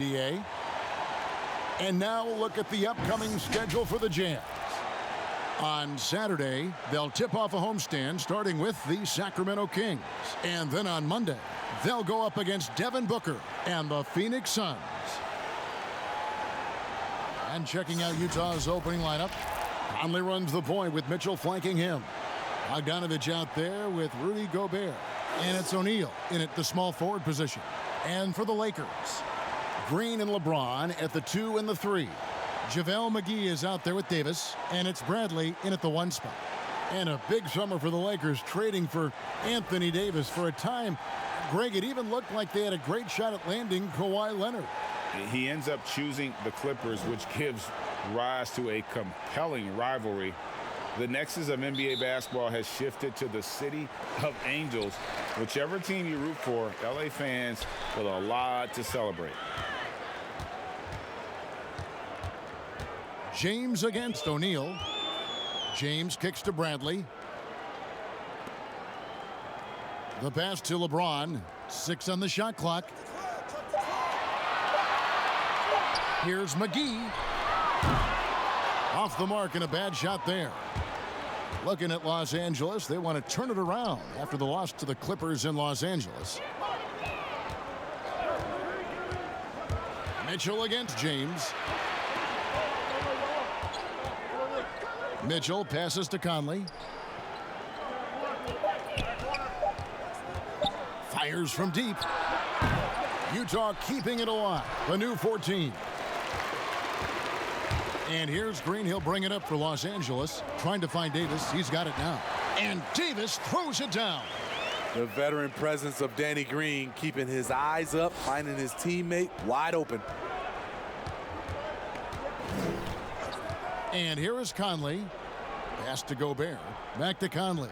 NBA. And now we'll look at the upcoming schedule for the Jazz. On Saturday, they'll tip off a homestand starting with the Sacramento Kings. And then on Monday, they'll go up against Devin Booker and the Phoenix Suns. And checking out Utah's opening lineup, Conley runs the point with Mitchell flanking him. Bogdanovich out there with Rudy Gobert. And it's O'Neal in at the small forward position. And for the Lakers, Green and LeBron at the 2 and the 3. JaVale McGee is out there with Davis, and it's Bradley in at the 1 spot. And a big summer for the Lakers, trading for Anthony Davis. For a time, Greg, it even looked like they had a great shot at landing Kawhi Leonard. He ends up choosing the Clippers, which gives rise to a compelling rivalry. The nexus of NBA basketball has shifted to the city of Angels. Whichever team you root for, LA fans with a lot to celebrate. James against O'Neal. James kicks to Bradley. The pass to LeBron. 6 on the shot clock. Here's McGee. Off the mark and a bad shot there. Looking at Los Angeles, they want to turn it around after the loss to the Clippers in Los Angeles. Mitchell against James. Mitchell passes to Conley. Fires from deep. Utah keeping it alive. A new 14. And here's Green. He'll bring it up for Los Angeles. Trying to find Davis. He's got it now. And Davis throws it down. The veteran presence of Danny Green keeping his eyes up, finding his teammate wide open. And here is Conley. Pass to Gobert. Back to Conley.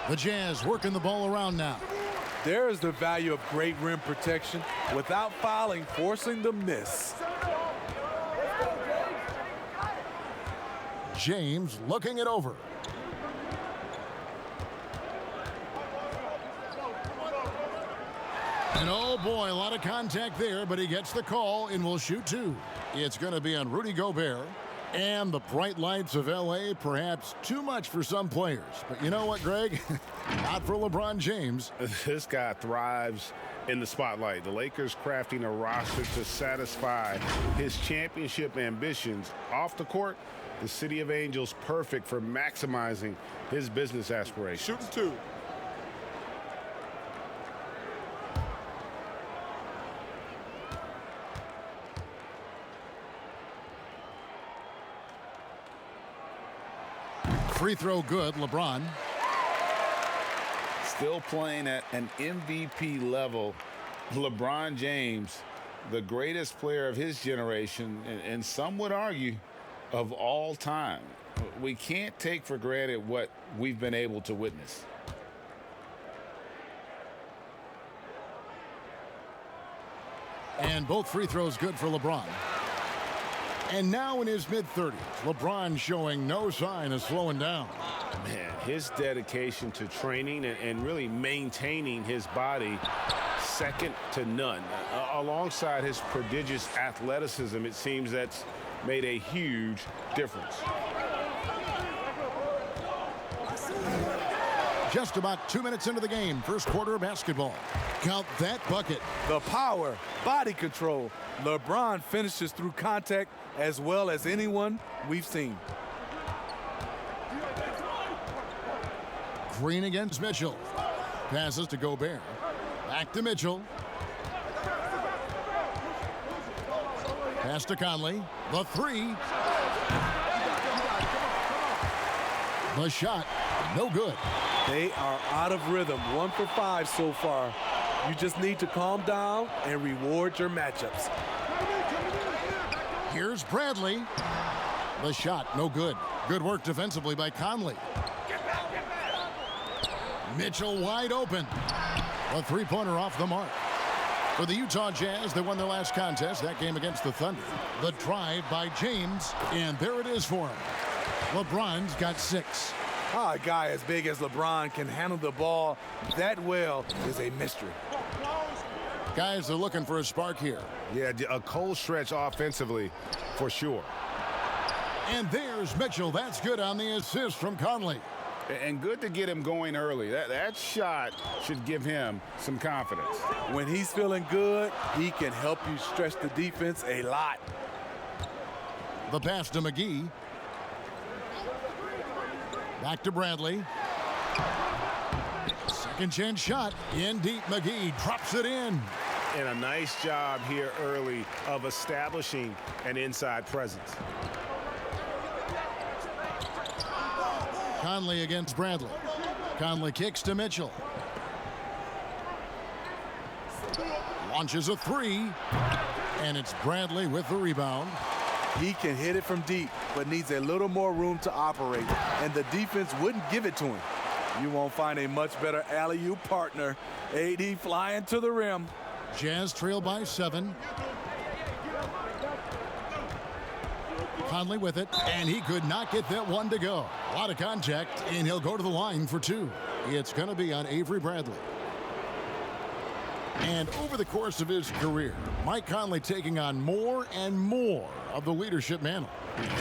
The Jazz working the ball around now. There's the value of great rim protection without fouling, forcing the miss. James looking it over. And oh boy, a lot of contact there, but he gets the call and will shoot 2. It's going to be on Rudy Gobert. And the bright lights of LA, perhaps too much for some players. But you know what, Greg? Not for LeBron James. This guy thrives in the spotlight. The Lakers crafting a roster to satisfy his championship ambitions. Off the court, the City of Angels perfect for maximizing his business aspirations. Shooting 2. Free throw good, LeBron. Still playing at an MVP level, LeBron James, the greatest player of his generation, and some would argue of all time. We can't take for granted what we've been able to witness. And both free throws good for LeBron. And now in his mid-30s, LeBron showing no sign of slowing down. Man, his dedication to training and really maintaining his body, second to none. Alongside his prodigious athleticism, it seems that's made a huge difference. Just about 2 minutes into the game, first quarter of basketball. Count that bucket. The power, body control. LeBron finishes through contact as well as anyone we've seen. Green against Mitchell. Passes to Gobert. Back to Mitchell. Pass to Conley. The 3. The shot, no good. They are out of rhythm. 1 for 5 so far. You just need to calm down and reward your matchups. Here's Bradley. The shot, no good. Good work defensively by Conley. Mitchell wide open. A three-pointer off the mark. For the Utah Jazz, they won their last contest, that game against the Thunder. The drive by James, and there it is for him. LeBron's got 6. A guy as big as LeBron can handle the ball that well is a mystery. Guys are looking for a spark here. Yeah, a cold stretch offensively for sure. And there's Mitchell. That's good on the assist from Conley. And good to get him going early. That shot should give him some confidence. When he's feeling good, he can help you stretch the defense a lot. The pass to McGee. Back to Bradley. Second chance shot. In deep, McGee drops it in. And a nice job here early of establishing an inside presence. Conley against Bradley. Conley kicks to Mitchell. Launches a three. And it's Bradley with the rebound. He can hit it from deep, but needs a little more room to operate, and the defense wouldn't give it to him. You won't find a much better alley-oop partner. AD flying to the rim. Jazz trail by 7. Conley with it, and he could not get that one to go. A lot of contact, and he'll go to the line for 2. It's going to be on Avery Bradley. And over the course of his career, Mike Conley taking on more and more of the leadership mantle.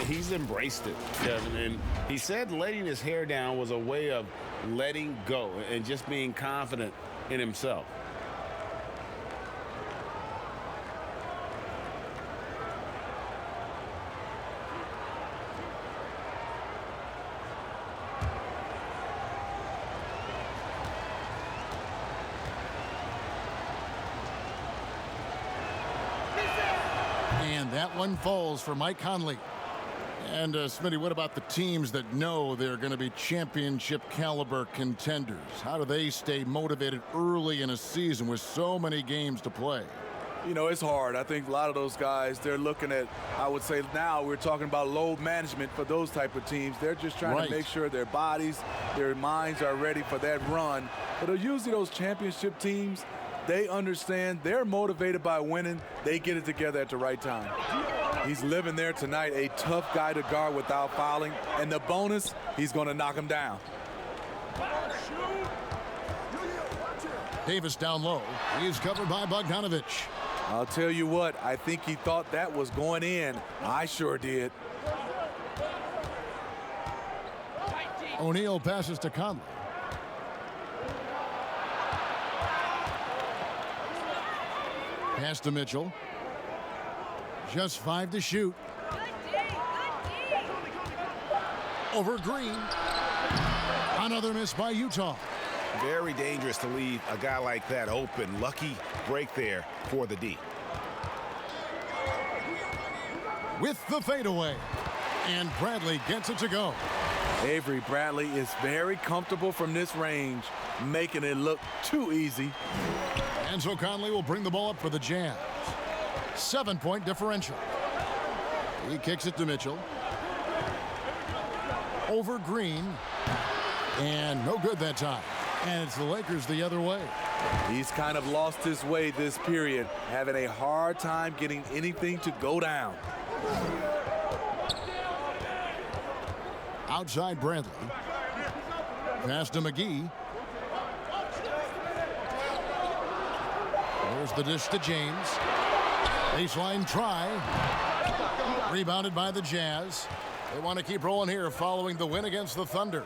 He's embraced it, Kevin, and he said letting his hair down was a way of letting go and just being confident in himself. And that one falls for Mike Conley. And Smitty, what about the teams that know they're going to be championship caliber contenders? How do they stay motivated early in a season with so many games to play? You know, it's hard. I think a lot of those guys, they're looking at, I would say now we're talking about load management for those type of teams. They're just trying to make sure their bodies, their minds are ready for that run. But usually those championship teams, they understand they're motivated by winning. They get it together at the right time. He's living there tonight, a tough guy to guard without fouling. And the bonus, he's going to knock him down. Davis down low. He's covered by Bogdanovich. I'll tell you what, I think he thought that was going in. I sure did. O'Neal passes to Conley. Pass to Mitchell. Just 5 to shoot. Over Green. Another miss by Utah. Very dangerous to leave a guy like that open. Lucky break there for the D. With the fadeaway. And Bradley gets it to go. Avery Bradley is very comfortable from this range, making it look too easy. And so Conley will bring the ball up for the Jazz. 7-point differential. He kicks it to Mitchell. Over Green. And no good that time. And it's the Lakers the other way. He's kind of lost his way this period, having a hard time getting anything to go down. Outside Bradley. Pass to McGee. There's the dish to James. Baseline try. Rebounded by the Jazz. They want to keep rolling here following the win against the Thunder.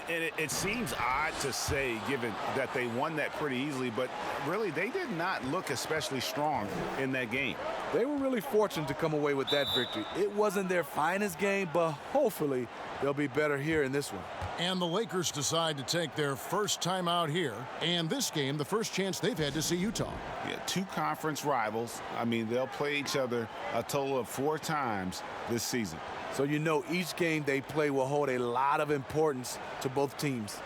It seems odd to say, given that they won that pretty easily, but really they did not look especially strong in that game. They were really fortunate to come away with that victory. It wasn't their finest game, but hopefully they'll be better here in this one. And the Lakers decide to take their first time out here. And this game, the first chance they've had to see Utah. Yeah, 2 conference rivals. I mean, they'll play each other a total of 4 times this season. So you know each game they play will hold a lot of importance to both teams.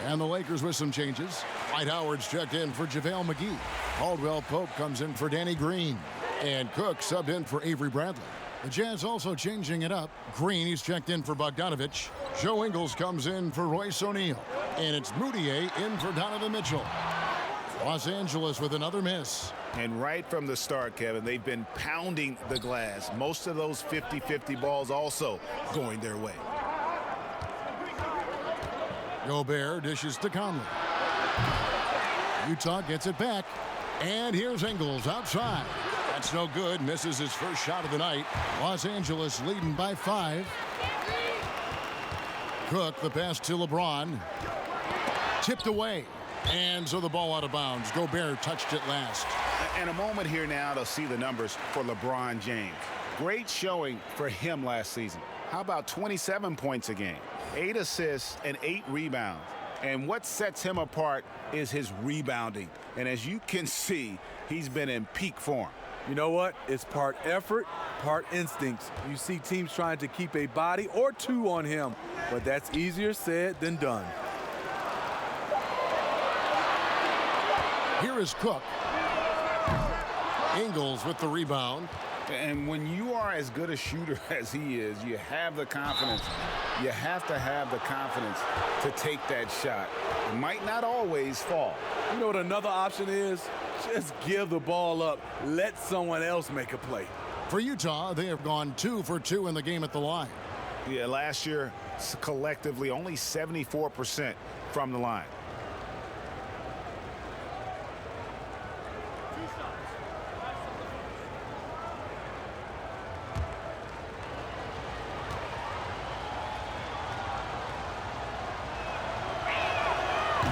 And the Lakers with some changes. Dwight Howard's checked in for JaVale McGee. Caldwell Pope comes in for Danny Green. And Cook subbed in for Avery Bradley. The Jazz also changing it up. Green, he's checked in for Bogdanovich. Joe Ingles comes in for Royce O'Neal. And it's Mudiay in for Donovan Mitchell. Los Angeles with another miss. And right from the start, Kevin, they've been pounding the glass. Most of those 50-50 balls also going their way. Gobert dishes to Conley. Utah gets it back. And here's Ingles outside. That's no good. Misses his first shot of the night. Los Angeles leading by 5. Cook, the pass to LeBron. Tipped away. And so the ball out of bounds. Gobert touched it last. And a moment here now to see the numbers for LeBron James. Great showing for him last season. How about 27 points a game, 8 assists, and 8 rebounds? And what sets him apart is his rebounding. And as you can see, he's been in peak form. You know what? It's part effort, part instincts. You see teams trying to keep a body or two on him, but that's easier said than done. Here is Cook. Ingles with the rebound. And when you are as good a shooter as he is, you have the confidence. You have to have the confidence to take that shot. It might not always fall. You know what another option is? Just give the ball up. Let someone else make a play. For Utah, they have gone 2 for 2 in the game at the line. Yeah, last year, collectively, only 74% from the line.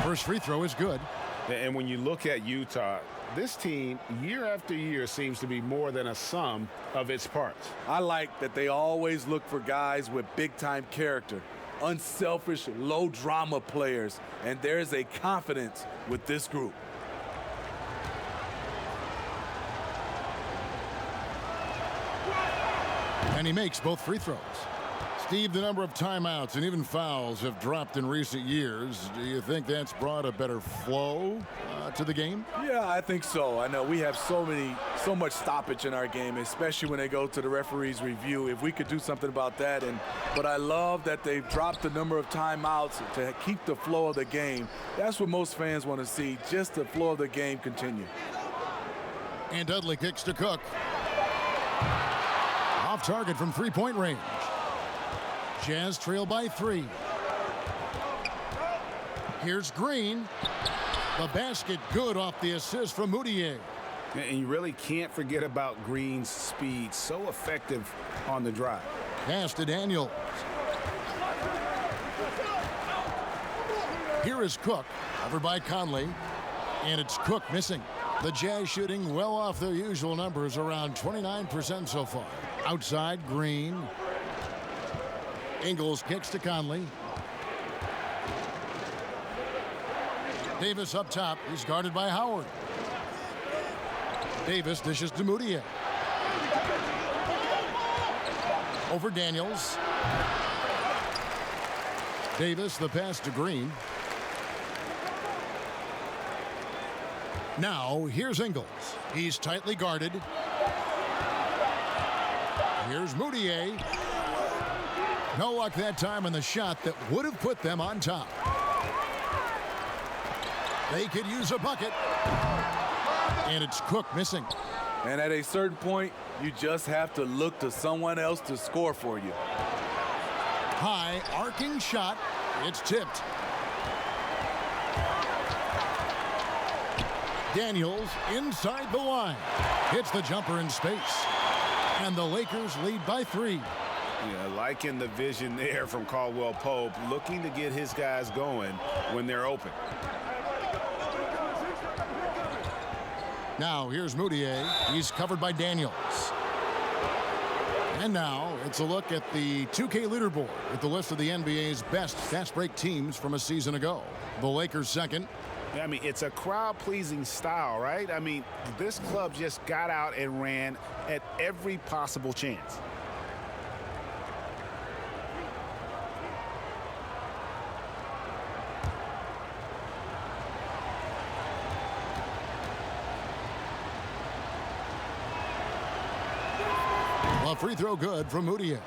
First free throw is good. And when you look at Utah, this team, year after year, seems to be more than a sum of its parts. I like that they always look for guys with big-time character, unselfish, low-drama players, and there's a confidence with this group. And he makes both free throws. Steve, the number of timeouts and even fouls have dropped in recent years. Do you think that's brought a better flow to the game? Yeah, I think so. I know we have so much stoppage in our game, especially when they go to the referee's review. If we could do something about that, but I love that they've dropped the number of timeouts to keep the flow of the game. That's what most fans want to see, just the flow of the game continue. And Dudley kicks to Cook. Off target from three-point range. Jazz trail by 3. Here's Green. The basket good off the assist from Mudiay. And you really can't forget about Green's speed. So effective on the drive. Pass to Daniels. Here is Cook. Covered by Conley. And it's Cook missing. The Jazz shooting well off their usual numbers, around 29% so far. Outside, Green. Ingles kicks to Conley. Davis up top. He's guarded by Howard. Davis dishes to Mudiay. Over Daniels. Davis, the pass to Green. Now, here's Ingles. He's tightly guarded. Here's Mudiay. No luck that time on the shot that would have put them on top. They could use a bucket. And it's Cook missing. And at a certain point, you just have to look to someone else to score for you. High, arcing shot. It's tipped. Daniels inside the line. Hits the jumper in space. And the Lakers lead by 3. Yeah, liking the vision there from Caldwell Pope, looking to get his guys going when they're open. Now here's Mudiay. He's covered by Daniels. And now it's a look at the 2K leaderboard with the list of the NBA's best fast break teams from a season ago. The Lakers second. I mean, it's a crowd-pleasing style, right? I mean, this club just got out and ran at every possible chance. A free throw good from Mudiay.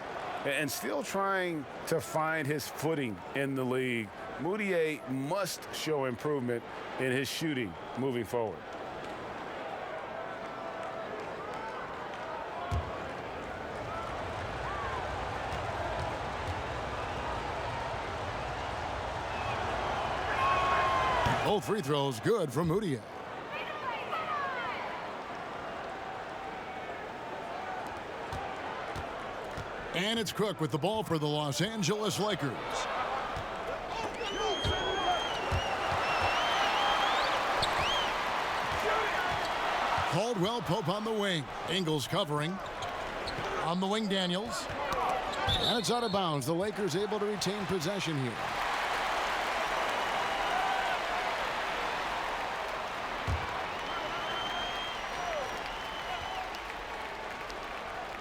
And still trying to find his footing in the league. Mudiay must show improvement in his shooting moving forward. Both free throws good from Mudiay. And it's Cook with the ball for the Los Angeles Lakers. Caldwell Pope on the wing. Ingles covering. On the wing, Daniels. And it's out of bounds. The Lakers able to retain possession here.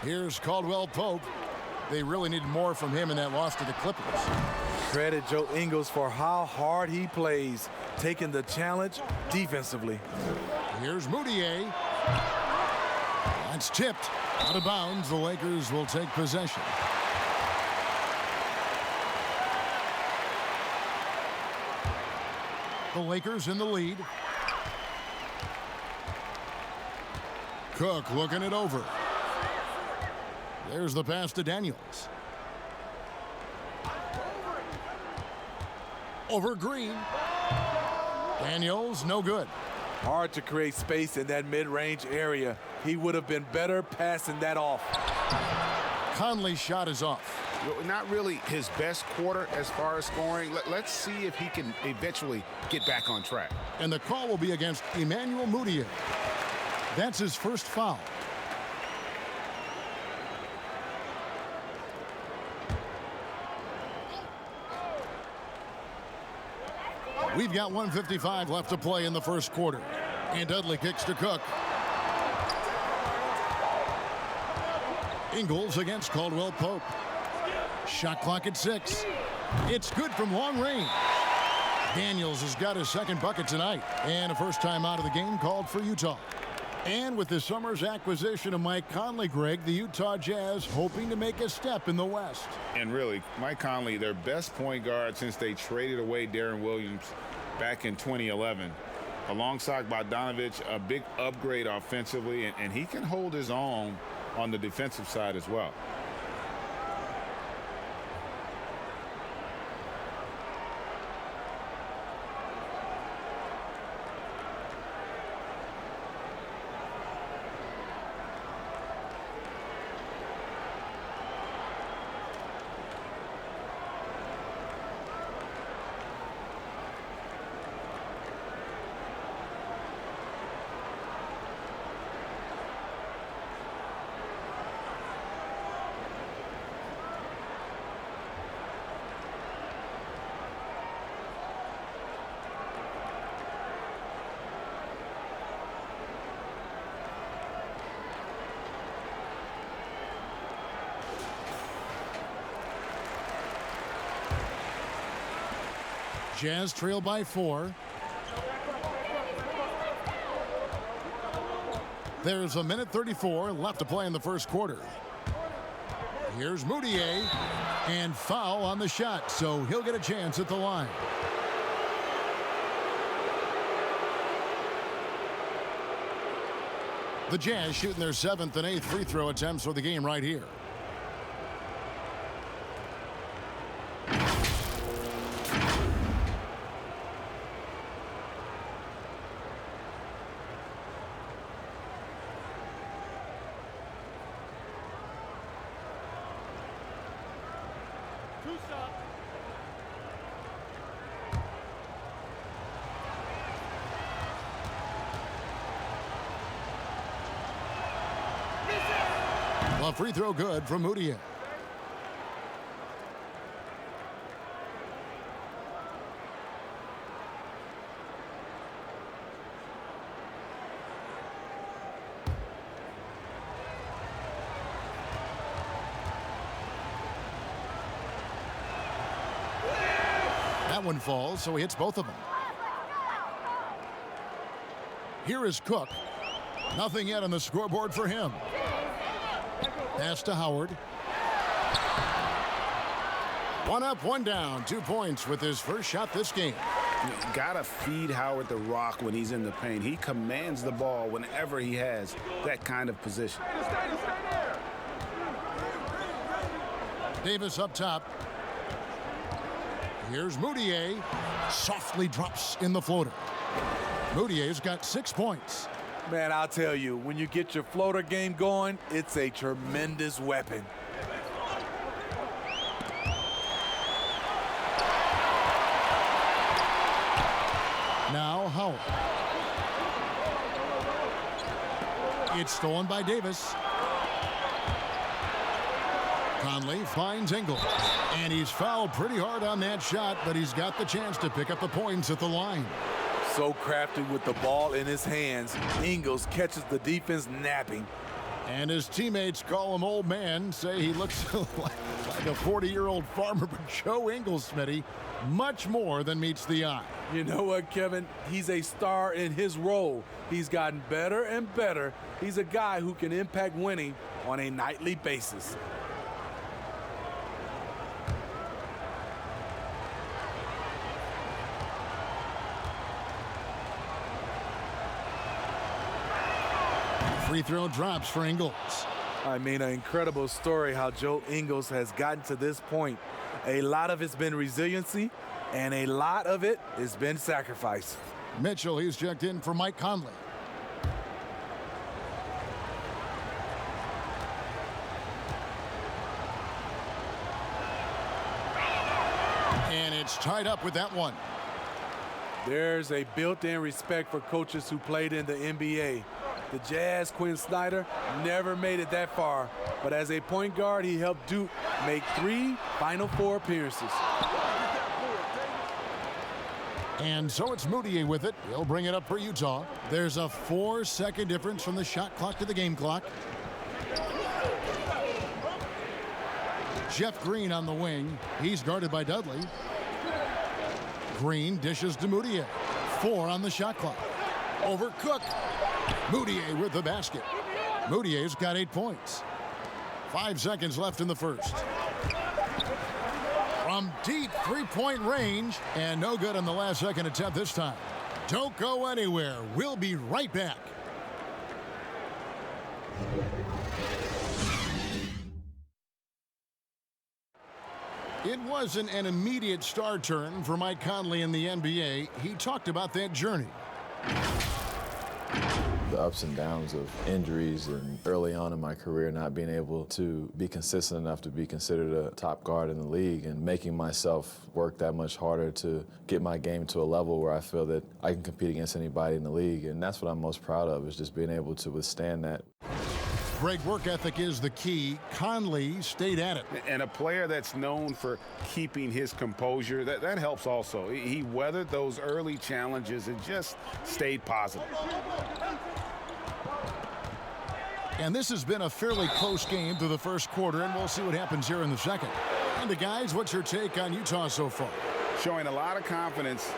Here's Caldwell Pope. They really needed more from him in that loss to the Clippers. Credit Joe Ingles for how hard he plays, taking the challenge defensively. Here's Mudiay. That's tipped. Out of bounds. The Lakers will take possession. The Lakers in the lead. Cook looking it over. There's the pass to Daniels. Over Green. Daniels, no good. Hard to create space in that mid-range area. He would have been better passing that off. Conley's shot is off. Not really his best quarter as far as scoring. Let's see if he can eventually get back on track. And the call will be against Emmanuel Mudiay. That's his first foul. We've got 1:55 left to play in the first quarter. And Dudley kicks to Cook. Ingles against Caldwell Pope. Shot clock at 6. It's good from long range. Daniels has got his second bucket tonight. And a first time out of the game called for Utah. And with the summer's acquisition of Mike Conley, Greg, the Utah Jazz hoping to make a step in the West. And really, Mike Conley, their best point guard since they traded away Darren Williams back in 2011. Alongside Bogdanovich, a big upgrade offensively, and he can hold his own on the defensive side as well. Jazz trail by 4. There's a minute 34 left to play in the first quarter. Here's Mudiay, and foul on the shot, so he'll get a chance at the line. The Jazz shooting their 7th and 8th free throw attempts for the game right here. A free throw good from Mudiay. That one falls, so he hits both of them. Here is Cook. Nothing yet on the scoreboard for him. Pass to Howard. One up, one down. 2 points with his first shot this game. You gotta feed Howard the rock when he's in the paint. He commands the ball whenever he has that kind of position. Davis up top. Here's Mudiay. Softly drops in the floater. Moutier's got 6 points. Man, I'll tell you, when you get your floater game going, it's a tremendous weapon. Now Howard. It's stolen by Davis. Conley finds Ingles. And he's fouled pretty hard on that shot, but he's got the chance to pick up the points at the line. So crafty with the ball in his hands. Ingles catches the defense napping. And his teammates call him old man, say he looks like a 40-year-old farmer, but Joe Ingles, Smitty, much more than meets the eye. You know what, Kevin? He's a star in his role. He's gotten better and better. He's a guy who can impact winning on a nightly basis. Free throw drops for Ingles. I mean, an incredible story how Joe Ingles has gotten to this point. A lot of it's been resiliency, and a lot of it has been sacrifice. Mitchell, he's checked in for Mike Conley. And it's tied up with that one. There's a built-in respect for coaches who played in the NBA. The Jazz, Quinn Snyder, never made it that far. But as a point guard, he helped Duke make 3 Final Four appearances. And so it's Mudiay with it. He'll bring it up for Utah. There's a 4-second difference from the shot clock to the game clock. Jeff Green on the wing. He's guarded by Dudley. Green dishes to Mudiay. 4 on the shot clock. Over Cook. Mudiay with the basket. Moutier's got 8 points. 5 seconds left in the first. From deep three-point range, and no good on the last second attempt this time. Don't go anywhere. We'll be right back. It wasn't an immediate star turn for Mike Conley in the NBA. He talked about that journey. The ups and downs of injuries and early on in my career not being able to be consistent enough to be considered a top guard in the league and making myself work that much harder to get my game to a level where I feel that I can compete against anybody in the league. And that's what I'm most proud of, is just being able to withstand that. Great work ethic is the key. Conley stayed at it. And a player that's known for keeping his composure, that helps also. He weathered those early challenges and just stayed positive. And this has been a fairly close game through the first quarter, and we'll see what happens here in the second. And guys, what's your take on Utah so far? Showing a lot of confidence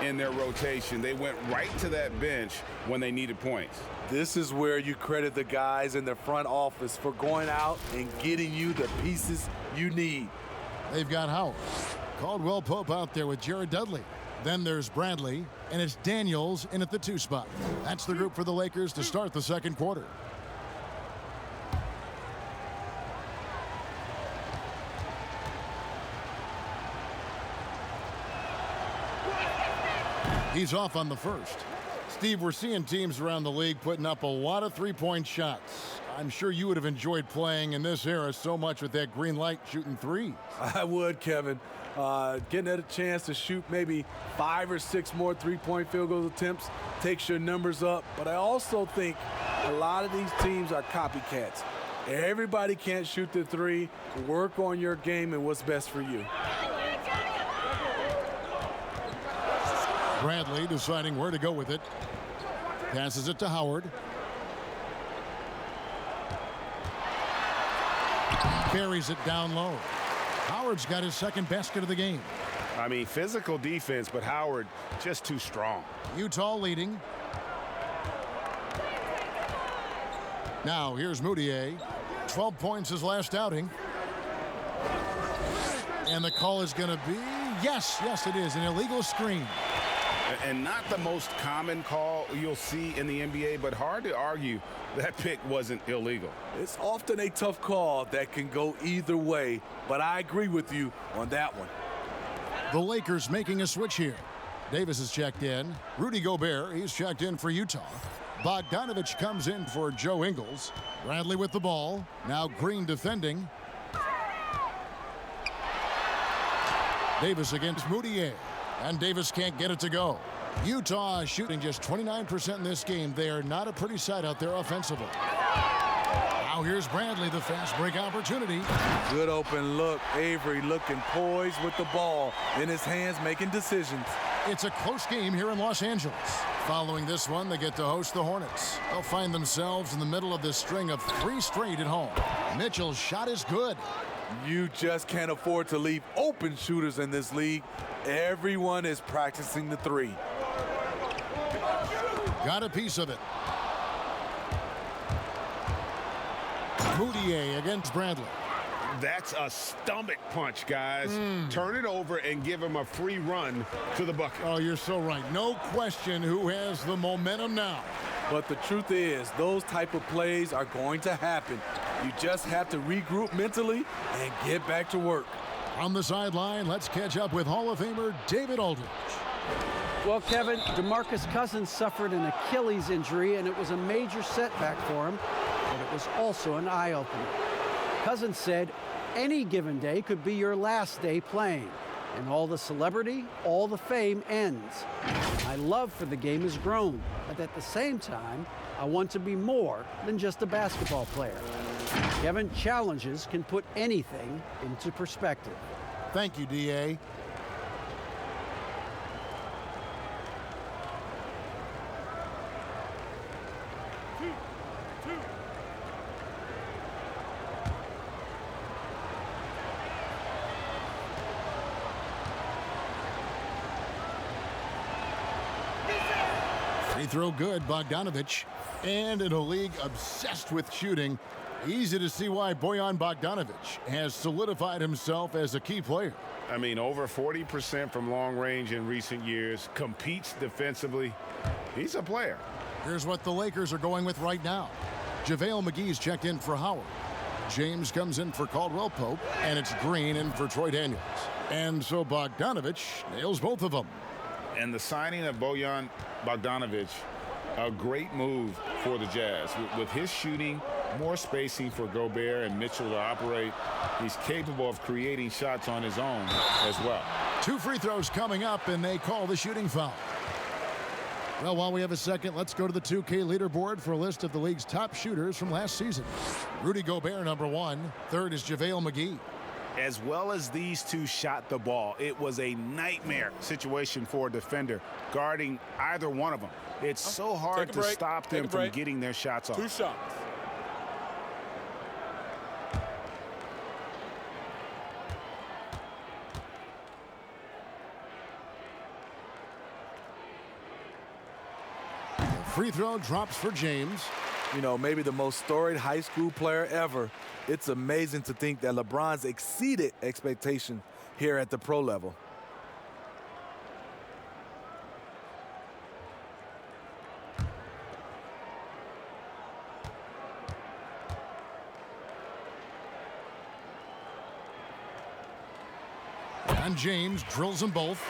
in their rotation. They went right to that bench when they needed points. This is where you credit the guys in the front office for going out and getting you the pieces you need. They've got Howard. Caldwell Pope out there with Jared Dudley. Then there's Bradley, and it's Daniels in at the 2 spot. That's the group for the Lakers to start the second quarter. He's off on the first. Steve, we're seeing teams around the league putting up a lot of three-point shots. I'm sure you would have enjoyed playing in this era so much with that green light shooting threes. I would, Kevin. Getting a chance to shoot maybe 5 or 6 more three-point field goal attempts takes your numbers up. But I also think a lot of these teams are copycats. Everybody can't shoot the three. Work on your game and what's best for you. Bradley deciding where to go with it. Passes it to Howard. Carries it down low. Howard's got his second basket of the game. I mean, physical defense, but Howard just too strong. Utah leading. Now here's Mudiay. 12 points his last outing. And the call is going to be, yes, it is, an illegal screen. And not the most common call you'll see in the NBA, but hard to argue that pick wasn't illegal. It's often a tough call that can go either way, but I agree with you on that one. The Lakers making a switch here. Davis is checked in. Rudy Gobert, he's checked in for Utah. Bogdanovich comes in for Joe Ingles. Bradley with the ball. Now Green defending. Davis against Moutier. And Davis can't get it to go. Utah shooting just 29% in this game. They are not a pretty sight out there offensively. Now here's Bradley, the fast break opportunity. Good open look. Avery looking poised with the ball in his hands, making decisions. It's a close game here in Los Angeles. Following this one, they get to host the Hornets. They'll find themselves in the middle of this string of 3 straight at home. Mitchell's shot is good. You just can't afford to leave open shooters in this league. Everyone is practicing the 3. Got a piece of it. Moutier against Bradley. That's a stomach punch, guys. Turn it over and give him a free run to the bucket. Oh, you're so right. No question who has the momentum now. But the truth is, those type of plays are going to happen. You just have to regroup mentally and get back to work. On the sideline, let's catch up with Hall of Famer David Aldridge. Well, Kevin, DeMarcus Cousins suffered an Achilles injury, and it was a major setback for him, but it was also an eye-opener. Cousins said, any given day could be your last day playing, and all the celebrity, all the fame ends. My love for the game has grown, but at the same time, I want to be more than just a basketball player. Kevin, challenges can put anything into perspective. Thank you, D.A. Free throw good, Bogdanovich. And in a league obsessed with shooting, easy to see why Bojan Bogdanovich has solidified himself as a key player. I mean, over 40% from long range in recent years, competes defensively. He's a player. Here's what the Lakers are going with right now. JaVale McGee's checked in for Howard. James comes in for Caldwell Pope, and it's Green in for Troy Daniels. And so Bogdanovich nails both of them. And the signing of Bojan Bogdanovich, a great move for the Jazz. With his shooting, more spacing for Gobert and Mitchell to operate, he's capable of creating shots on his own as well. 2 free throws coming up, and they call the shooting foul. Well, while we have a second, let's go to the 2K leaderboard for a list of the league's top shooters from last season. Rudy Gobert, number 1. Third is JaVale McGee. As well as these two shot the ball, it was a nightmare situation for a defender guarding either one of them. It's so hard to stop them from getting their shots off. 2 shots. Free throw drops for James. You know, maybe the most storied high school player ever. It's amazing to think that LeBron's exceeded expectation here at the pro level. And James drills them both.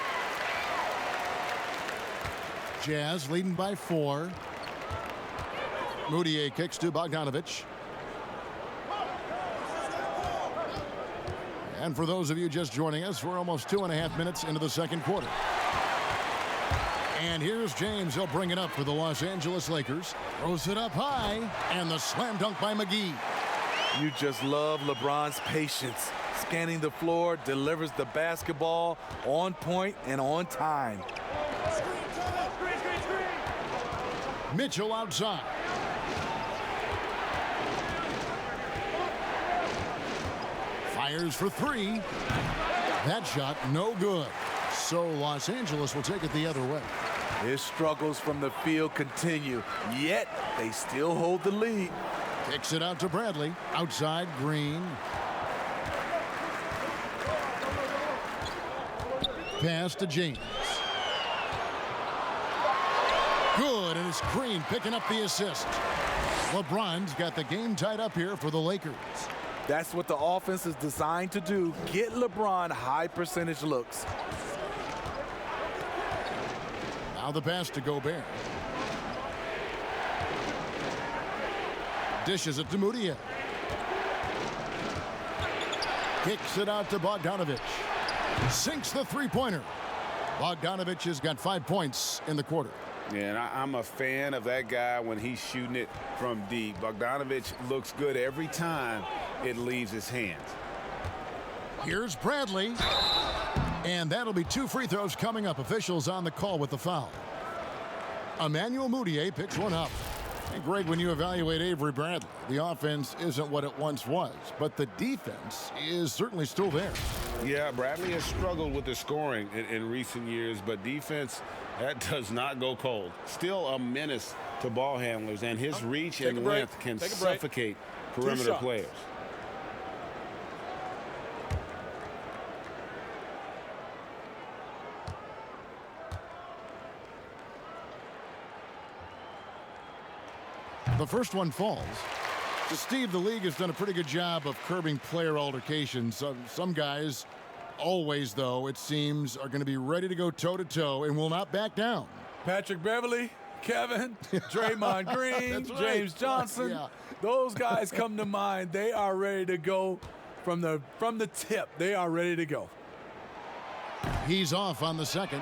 Jazz leading by 4. Moutier kicks to Bogdanovich. And for those of you just joining us, we're almost 2.5 minutes into the second quarter. And here's James. He'll bring it up for the Los Angeles Lakers. Throws it up high, and the slam dunk by McGee. You just love LeBron's patience. Scanning the floor, delivers the basketball on point and on time. Mitchell outside. Fires for 3. That shot no good. So Los Angeles will take it the other way. His struggles from the field continue, yet they still hold the lead. Kicks it out to Bradley. Outside, Green. Pass to James. Good, and it's Green picking up the assist. LeBron's got the game tied up here for the Lakers. That's what the offense is designed to do. Get LeBron high percentage looks. Now the pass to Gobert. Dishes it to Mudiay. Kicks it out to Bogdanovich. Sinks the three-pointer. Bogdanovich has got 5 points in the quarter. Yeah, and I'm a fan of that guy when he's shooting it from deep. Bogdanovich looks good every time it leaves his hands. Here's Bradley. And that'll be 2 free throws coming up. Officials on the call with the foul. Emmanuel Mudiay picks one up. And Greg, when you evaluate Avery Bradley, the offense isn't what it once was, but the defense is certainly still there. Yeah, Bradley has struggled with the scoring in recent years, but defense, that does not go cold. Still a menace to ball handlers, and his reach and length can suffocate perimeter players. The first one falls. Steve, the league has done a pretty good job of curbing player altercations. Some guys, always though, it seems, are going to be ready to go toe-to-toe and will not back down. Patrick Beverley, Kevin, Draymond Green, right. James Johnson. Yeah. Those guys come to mind. They are ready to go from the tip. They are ready to go. He's off on the second.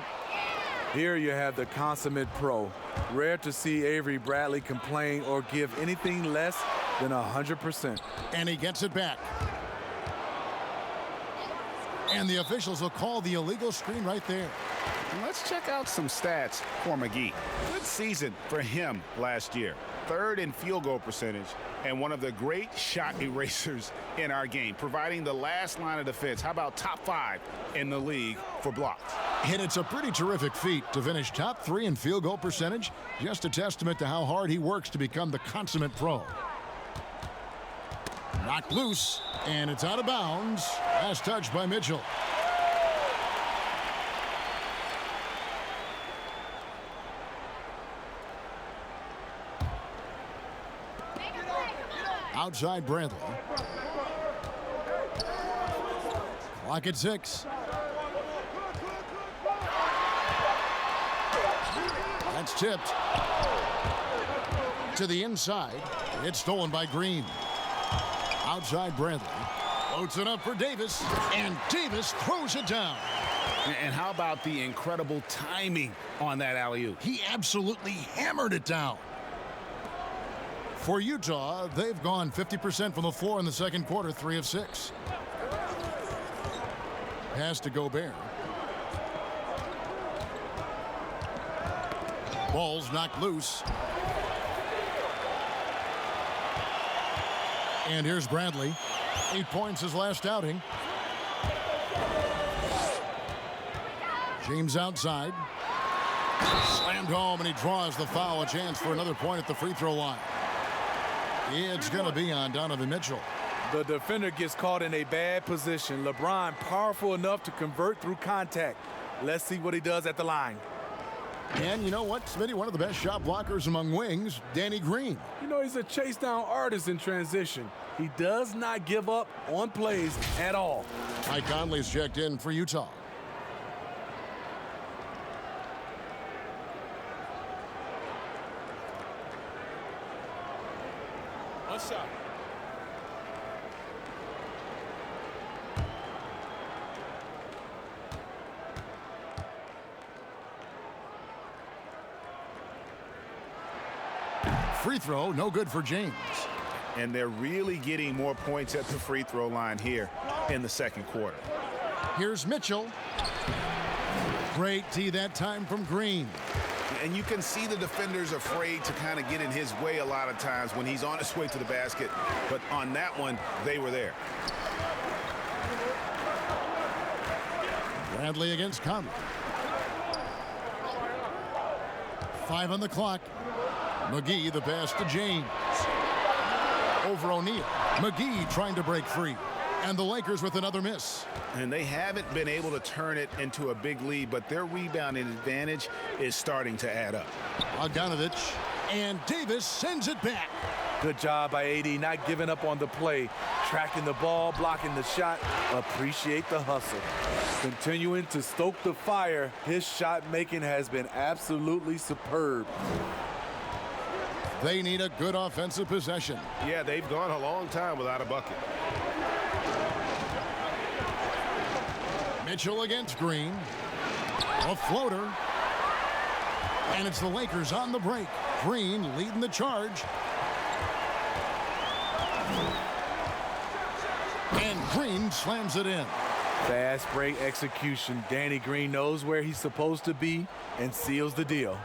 Here you have the consummate pro. Rare to see Avery Bradley complain or give anything less than 100%. And he gets it back. And the officials will call the illegal screen right there. And let's check out some stats for McGee. Good season for him last year. 3rd in field goal percentage and one of the great shot erasers in our game, providing the last line of defense. How about top 5 in the league for blocks? And it's a pretty terrific feat to finish top 3 in field goal percentage. Just a testament to how hard he works to become the consummate pro. Knocked loose, and it's out of bounds. Last touch by Mitchell. Outside Bradley. Clock at 6. That's tipped to the inside. It's stolen by Green. Outside Bradley. Floats it up for Davis, and Davis throws it down. And how about the incredible timing on that alley-oop? He absolutely hammered it down. For Utah, they've gone 50% from the floor in the second quarter, 3 of 6. Pass to Gobert. Ball's knocked loose. And here's Bradley. 8 points his last outing. James outside. Slammed home, and he draws the foul. A chance for another point at the free throw line. It's going to be on Donovan Mitchell. The defender gets caught in a bad position. LeBron powerful enough to convert through contact. Let's see what he does at the line. And you know what, Smitty? One of the best shot blockers among wings, Danny Green. You know, he's a chase down artist in transition. He does not give up on plays at all. Mike Conley's checked in for Utah. One shot. Free throw, no good for James. And they're really getting more points at the free throw line here in the second quarter. Here's Mitchell. Great tee that time from Green. And you can see the defenders afraid to kind of get in his way a lot of times when he's on his way to the basket. But on that one, they were there. Bradley against Conley. 5 on the clock. McGee, the pass to James. over O'Neal. McGee trying to break free. And the Lakers with another miss. And they haven't been able to turn it into a big lead, but their rebounding advantage is starting to add up. Bogdanovich, and Davis sends it back. Good job by AD, not giving up on the play, tracking the ball, blocking the shot. Appreciate the hustle. Continuing to stoke the fire, his shot making has been absolutely superb. They need a good offensive possession. Yeah, they've gone a long time without a bucket. Mitchell against Green. A floater. And it's the Lakers on the break. Green leading the charge. And Green slams it in. Fast break execution. Danny Green knows where he's supposed to be and seals the deal.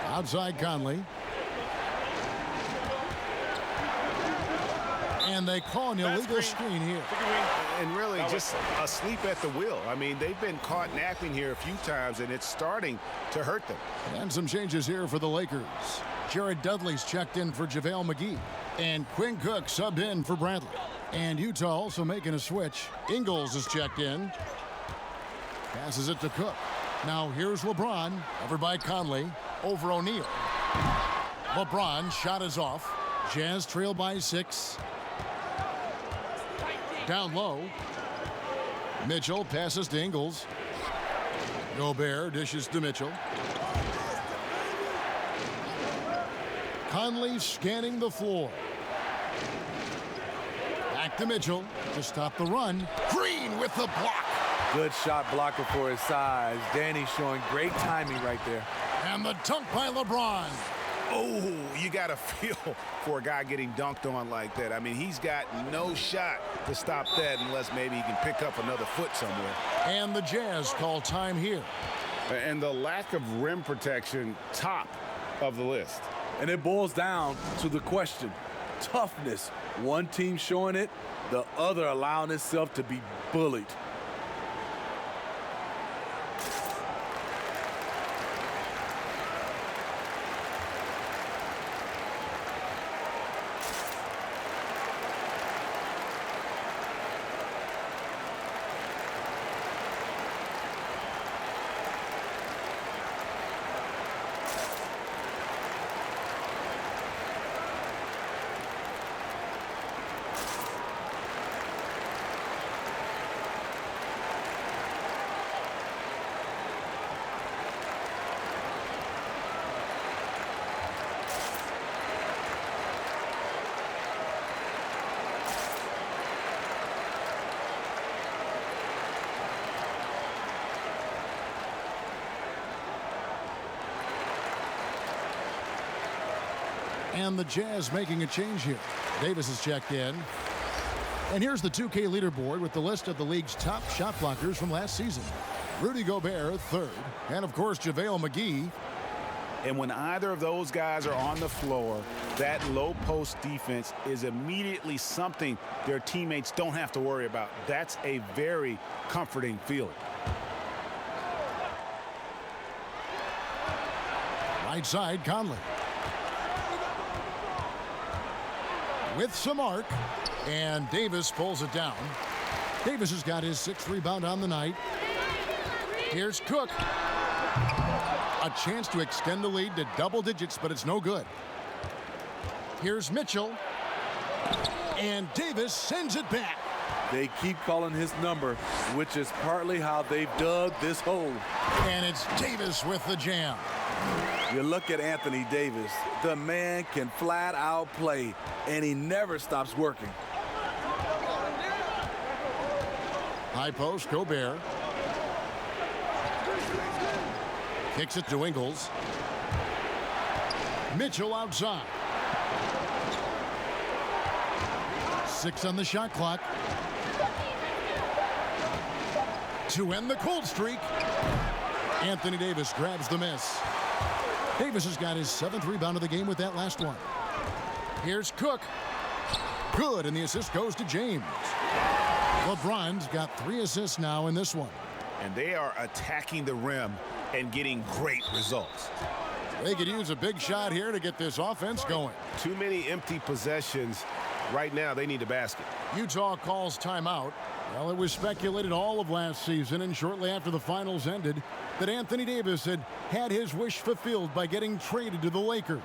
Outside Conley. And they call an illegal screen here. And really just asleep at the wheel. I mean, they've been caught napping here a few times, and it's starting to hurt them. And some changes here for the Lakers. Jared Dudley's checked in for JaVale McGee. And Quinn Cook subbed in for Bradley. And Utah also making a switch. Ingles is checked in. Passes it to Cook. Now here's LeBron, covered by Conley, over O'Neal. LeBron shot is off. Jazz trail by 6. Down low. Mitchell passes to Ingles. Gobert dishes to Mitchell. Conley scanning the floor. Back to Mitchell to stop the run. Green with the block. Good shot blocker for his size. Danny showing great timing right there. And the dunk by LeBron. Oh, you got to feel for a guy getting dunked on like that. I mean, he's got no shot to stop that unless maybe he can pick up another foot somewhere. And the Jazz call time here. And the lack of rim protection, top of the list. And it boils down to the question, toughness. One team showing it, the other allowing itself to be bullied. And the Jazz making a change here. Davis is checked in. And here's the 2K leaderboard with the list of the league's top shot blockers from last season. Rudy Gobert, 3rd. And, of course, JaVale McGee. And when either of those guys are on the floor, that low post defense is immediately something their teammates don't have to worry about. That's a very comforting feeling. Right side, Conley. With some arc, and Davis pulls it down. Davis has got his 6th rebound on the night. Here's Cook. A chance to extend the lead to double digits, but it's no good. Here's Mitchell. And Davis sends it back. They keep calling his number, which is partly how they've dug this hole. And it's Davis with the jam. You look at Anthony Davis. The man can flat out play, and he never stops working. High post, Gobert. Kicks it to Ingles. Mitchell outside. 6 on the shot clock. To end the cold streak, Anthony Davis grabs the miss. Davis has got his 7th rebound of the game with that last one. Here's Cook. Good, and the assist goes to James. LeBron's got 3 assists now in this one. And they are attacking the rim and getting great results. They could use a big shot here to get this offense going. Too many empty possessions. Right now, they need a basket. Utah calls timeout. Well, it was speculated all of last season and shortly after the finals ended that Anthony Davis had his wish fulfilled by getting traded to the Lakers.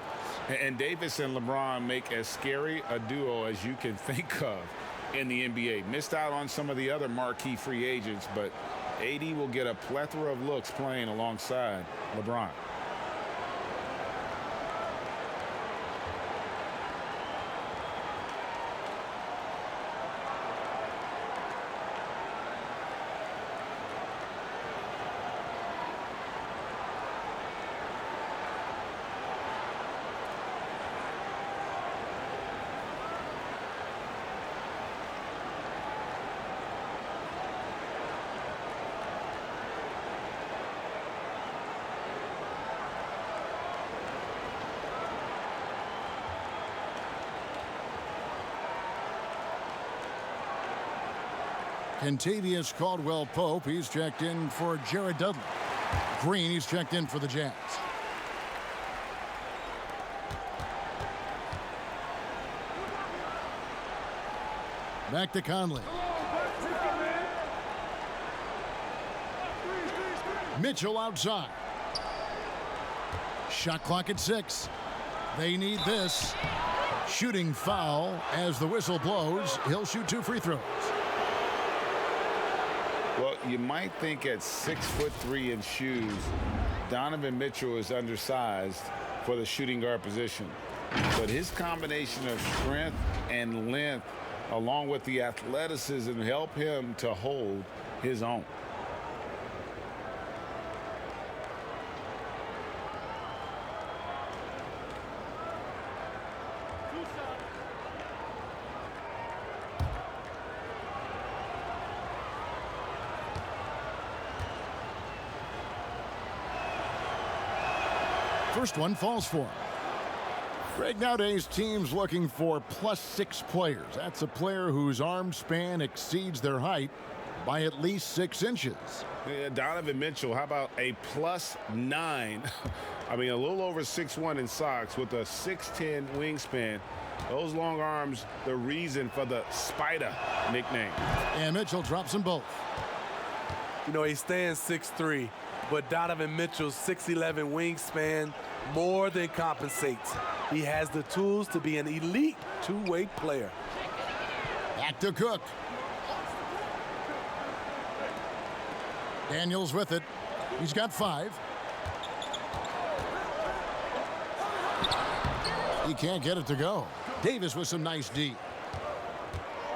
And Davis and LeBron make as scary a duo as you can think of in the NBA. Missed out on some of the other marquee free agents, but AD will get a plethora of looks playing alongside LeBron. Kentavious Caldwell-Pope, he's checked in for Jared Dudley. Green, he's checked in for the Jazz. Back to Conley. Mitchell outside. Shot clock at 6. They need this. Shooting foul as the whistle blows. He'll shoot 2 free throws. Well, you might think at 6'3" in shoes, Donovan Mitchell is undersized for the shooting guard position. But his combination of strength and length, along with the athleticism, help him to hold his own. First one falls for him. Greg, nowadays teams looking for +6 players. That's a player whose arm span exceeds their height by at least 6 inches. Yeah, Donovan Mitchell, how about a +9? I mean, a little over 6'1" in socks with a 6'10" wingspan. Those long arms, the reason for the Spider nickname. And Mitchell drops them both. You know, he stands 6'3", but Donovan Mitchell's 6'11" wingspan more than compensates. He has the tools to be an elite two-way player. Back to Cook. Daniels with it. He's got 5. He can't get it to go. Davis with some nice D.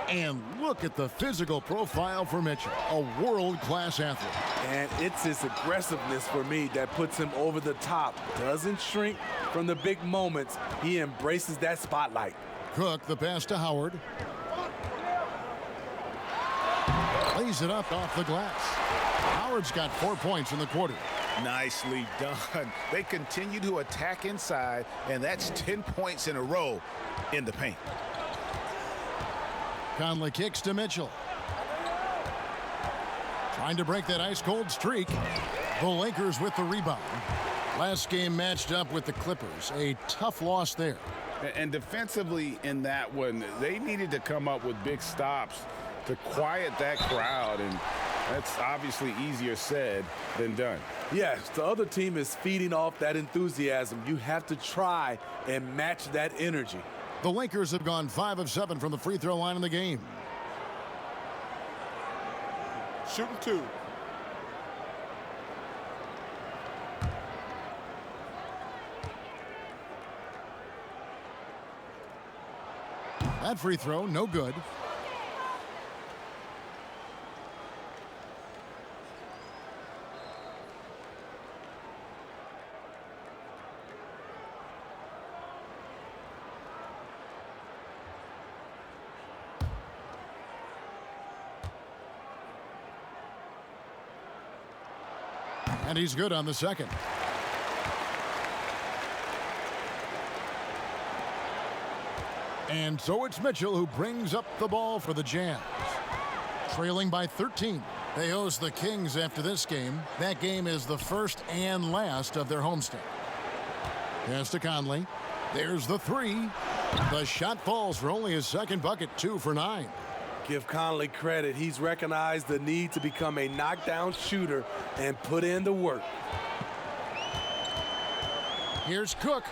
And look at the physical profile for Mitchell, a world-class athlete. And it's his aggressiveness for me that puts him over the top. Doesn't shrink from the big moments. He embraces that spotlight. Cook, the pass to Howard. Lays it up off the glass. Howard's got 4 points in the quarter. Nicely done. They continue to attack inside, and that's 10 points in a row in the paint. Conley kicks to Mitchell. Trying to break that ice-cold streak. The Lakers with the rebound. Last game matched up with the Clippers. A tough loss there. And defensively in that one, they needed to come up with big stops to quiet that crowd, and that's obviously easier said than done. Yes, the other team is feeding off that enthusiasm. You have to try and match that energy. The Lakers have gone 5 of 7 from the free throw line in the game. Shooting 2. That free throw, no good. And he's good on the second. And so it's Mitchell who brings up the ball for the Jazz. Trailing by 13. They host the Kings after this game. That game is the first and last of their homestand. Pass to Conley. There's the three. The shot falls for only his second bucket, 2 for 9. Give Conley credit. He's recognized the need to become a knockdown shooter and put in the work. Here's Cook.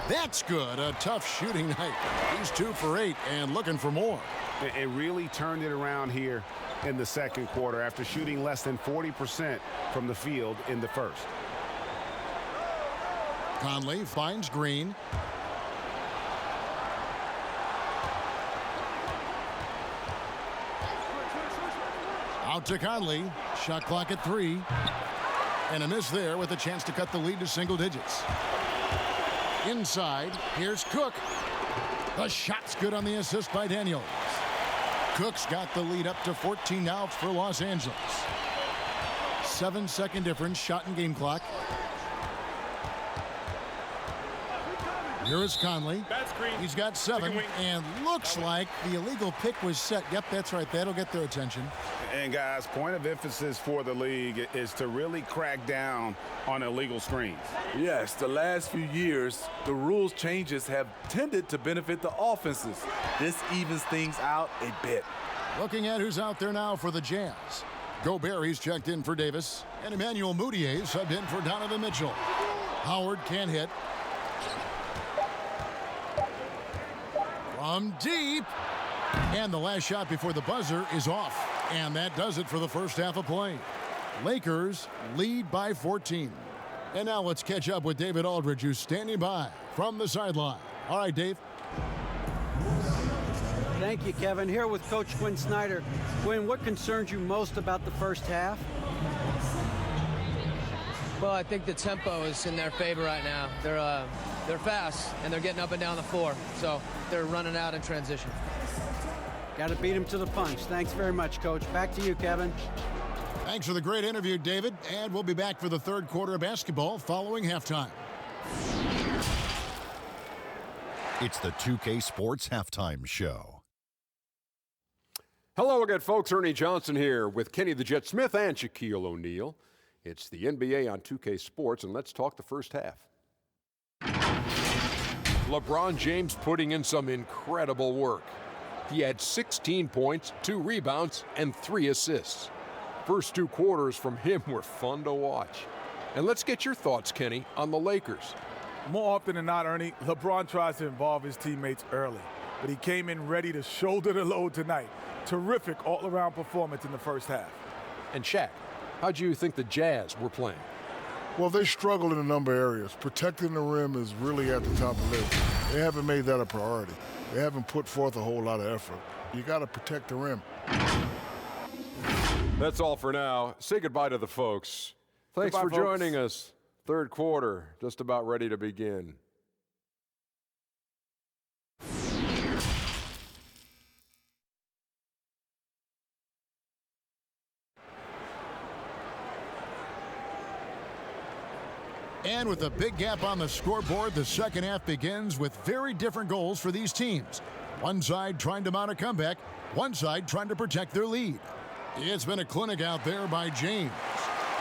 That's good. A tough shooting night. He's 2 for 8 and looking for more. It really turned it around here in the second quarter after shooting less than 40% from the field in the first. Conley finds Green. Out to Conley. Shot clock at 3. And a miss there with a chance to cut the lead to single digits. Inside, here's Cook. The shot's good on the assist by Daniels. Cook's got the lead up to 14 now for Los Angeles. 7-second difference, shot and game clock. Here is Conley. He's got 7, and looks like the illegal pick was set. Yep, that's right. That'll get their attention. And guys, point of emphasis for the league is to really crack down on illegal screens. Yes, the last few years, the rules changes have tended to benefit the offenses. This evens things out a bit. Looking at who's out there now for the Jazz. Gobert, he's checked in for Davis. And Emmanuel Mudiay subbed in for Donovan Mitchell. Howard can't hit. From deep. And the last shot before the buzzer is off. And that does it for the first half of play. Lakers lead by 14. And now let's catch up with David Aldridge, who's standing by from the sideline. All right, Dave. Thank you, Kevin. Here with Coach Quinn Snyder. Quinn, what concerns you most about the first half? Well, I think the tempo is in their favor right now. They're fast, and they're getting up and down the floor. So they're running out in transition. Got to beat him to the punch. Thanks very much, Coach. Back to you, Kevin. Thanks for the great interview, David. And we'll be back for the third quarter of basketball following halftime. It's the 2K Sports Halftime Show. Hello again, folks. Ernie Johnson here with Kenny the Jet Smith and Shaquille O'Neal. It's the NBA on 2K Sports, and let's talk the first half. LeBron James putting in some incredible work. He had 16 points, 2 rebounds, and 3 assists. First 2 quarters from him were fun to watch. And let's get your thoughts, Kenny, on the Lakers. More often than not, Ernie, LeBron tries to involve his teammates early, but he came in ready to shoulder the load tonight. Terrific all-around performance in the first half. And Shaq, how do you think the Jazz were playing? Well, they struggled in a number of areas. Protecting the rim is really at the top of the list. They haven't made that a priority. They haven't put forth a whole lot of effort. You got to protect the rim. That's all for now. Say goodbye to the folks. Thanks for joining us. Third quarter, just about ready to begin. And with a big gap on the scoreboard, the second half begins with very different goals for these teams. One side trying to mount a comeback, one side trying to protect their lead. It's been a clinic out there by James.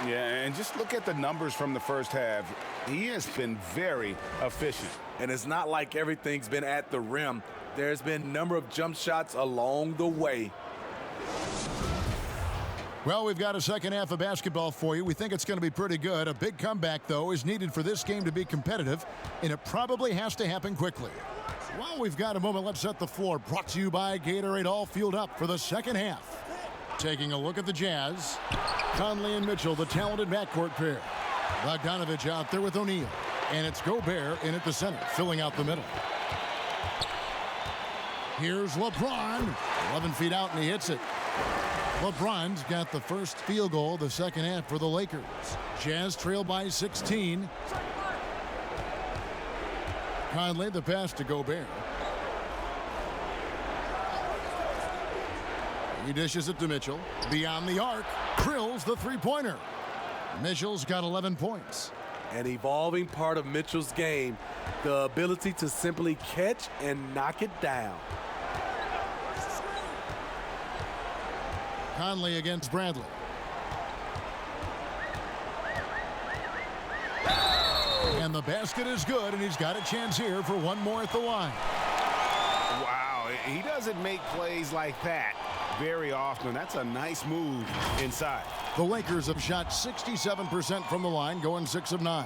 Yeah, and just look at the numbers from the first half. He has been very efficient. And it's not like everything's been at the rim. There's been a number of jump shots along the way. Well, we've got a second half of basketball for you. We think it's going to be pretty good. A big comeback, though, is needed for this game to be competitive, and it probably has to happen quickly. Well, we've got a moment. Let's set the floor. Brought to you by Gatorade, all fueled up for the second half. Taking a look at the Jazz. Conley and Mitchell, the talented backcourt pair. Bogdanovich out there with O'Neal. And it's Gobert in at the center, filling out the middle. Here's LeBron. 11 feet out, and he hits it. LeBron's got the first field goal of the second half for the Lakers. Jazz trail by 16. Conley, the pass to Gobert. He dishes it to Mitchell. Beyond the arc, drills the three-pointer. Mitchell's got 11 points. An evolving part of Mitchell's game, the ability to simply catch and knock it down. Conley against Bradley. And And the basket is good, and he's got a chance here for one more at the line. Wow, he doesn't make plays like that very often. That's a nice move inside. The Lakers have shot 67% from the line, going 6 of 9.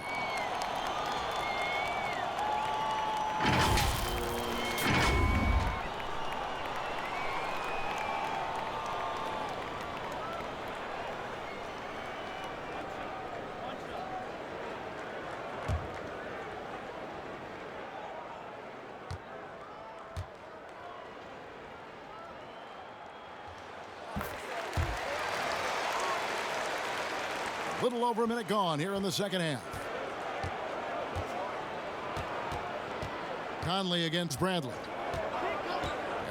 Little over a minute gone here in the second half. Conley against Bradley.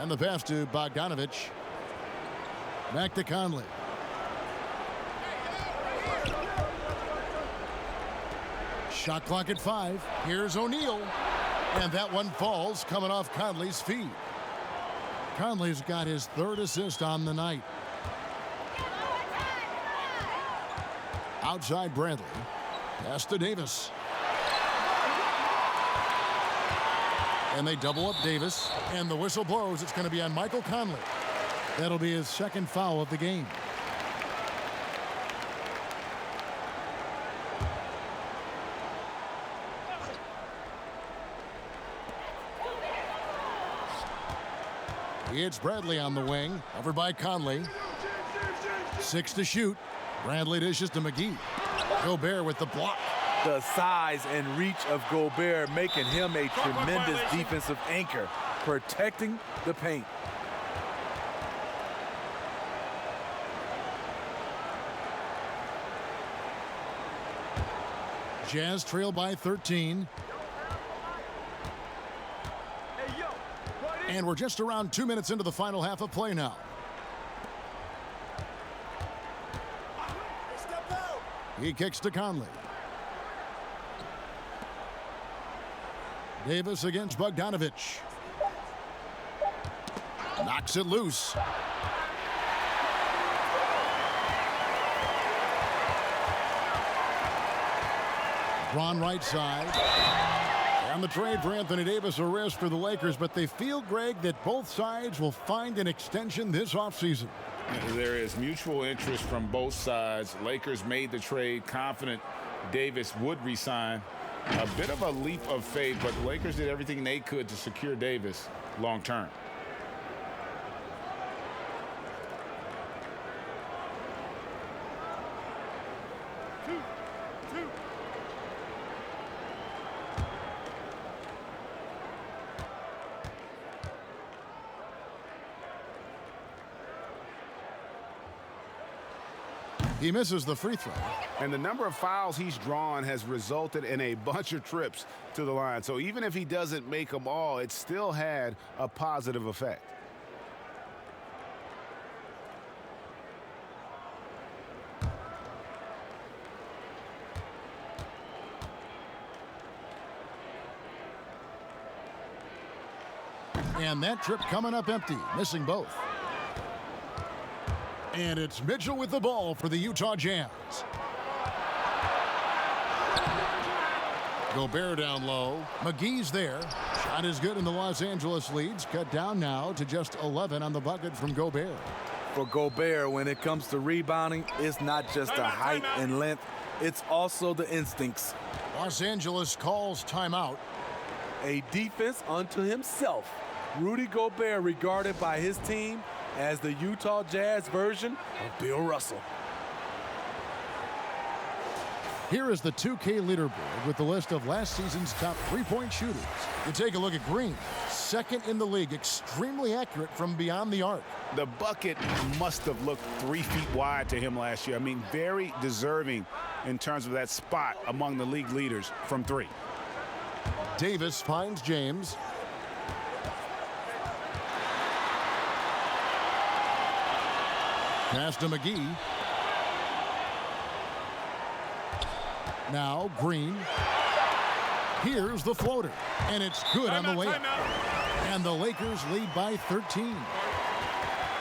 And the pass to Bogdanovich. Back to Conley. Shot clock at 5. Here's O'Neal. And that one falls coming off Conley's feet. Conley's got his 3rd assist on the night. Outside Bradley. Pass to Davis. And they double up Davis. And the whistle blows. It's going to be on Michael Conley. That'll be his 2nd foul of the game. It's Bradley on the wing. Covered by Conley. 6 to shoot. Bradley dishes to McGee. Gobert with the block. The size and reach of Gobert making him a tremendous defensive anchor, protecting the paint. Jazz trail by 13. And we're just around 2 minutes into the final half of play now. He kicks to Conley. Davis against Bogdanovich. Knocks it loose. Braun right side. And the trade for Anthony Davis, a risk for the Lakers, but they feel, Greg, that both sides will find an extension this offseason. There is mutual interest from both sides. Lakers made the trade confident Davis would resign. A bit of a leap of faith, but the Lakers did everything they could to secure Davis long term. He misses the free throw. And the number of fouls he's drawn has resulted in a bunch of trips to the line. So even if he doesn't make them all, it still had a positive effect. And that trip coming up empty, missing both. And it's Mitchell with the ball for the Utah Jazz. Gobert down low. McGee's there. Shot is good, and the Los Angeles leads cut down now to just 11 on the bucket from Gobert. For Gobert, when it comes to rebounding, it's not just the height and length, it's also the instincts. Los Angeles calls timeout. A defense unto himself. Rudy Gobert regarded by his team as the Utah Jazz version of Bill Russell. Here is the 2K leaderboard with the list of last season's top three-point shooters. You take a look at Green, 2nd in the league, extremely accurate from beyond the arc. The bucket must have looked 3 feet wide to him last year. I mean, very deserving in terms of that spot among the league leaders from 3. Davis finds James. Pass to McGee. Now Green. Here's the floater. And it's good on the way. And the Lakers lead by 13.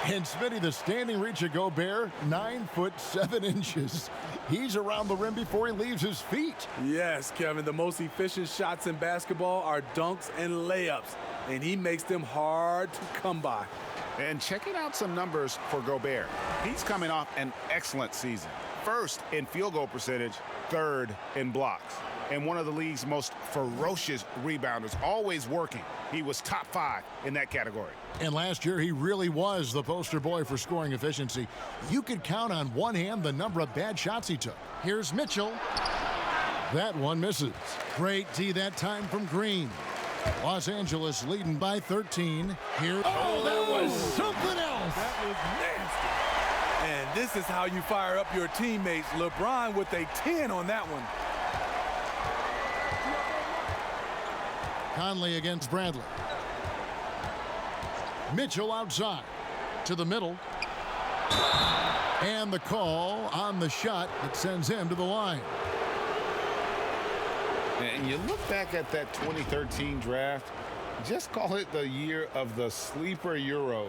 And Smitty, the standing reach of Gobert, 9'7". He's around the rim before he leaves his feet. Yes, Kevin, the most efficient shots in basketball are dunks and layups, and he makes them hard to come by. And checking out some numbers for Gobert. He's coming off an excellent season. First in field goal percentage, third in blocks. And one of the league's most ferocious rebounders, always working. He was top 5 in that category. And last year, he really was the poster boy for scoring efficiency. You could count on one hand the number of bad shots he took. Here's Mitchell. That one misses. Great D that time from Green. Los Angeles leading by 13. Here. Oh, that was something else. That was nasty. And this is how you fire up your teammates. LeBron with a 10 on that one. Conley against Bradley. Mitchell outside to the middle. And the call on the shot that sends him to the line. And you look back at that 2013 draft, just call it the year of the sleeper Euros.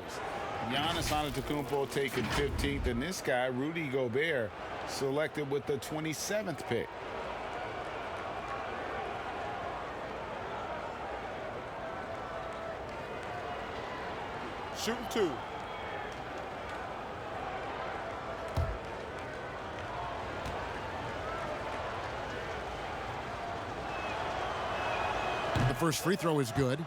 Giannis Antetokounmpo taken 15th, and this guy, Rudy Gobert, selected with the 27th pick. Shooting 2. The first free throw is good.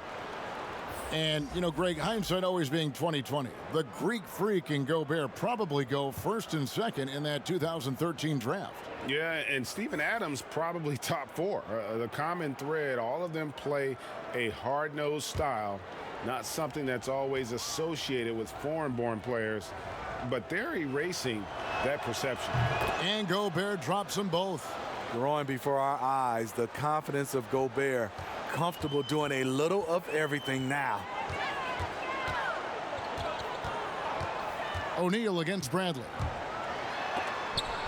And, you know, Greg, hindsight always being 20/20. The Greek Freak and Gobert probably go first and second in that 2013 draft. Yeah, and Steven Adams probably top 4. The common thread, all of them play a hard-nosed style, not something that's always associated with foreign-born players, but they're erasing that perception. And Gobert drops them both. Growing before our eyes, the confidence of Gobert, comfortable doing a little of everything now. O'Neal against Bradley.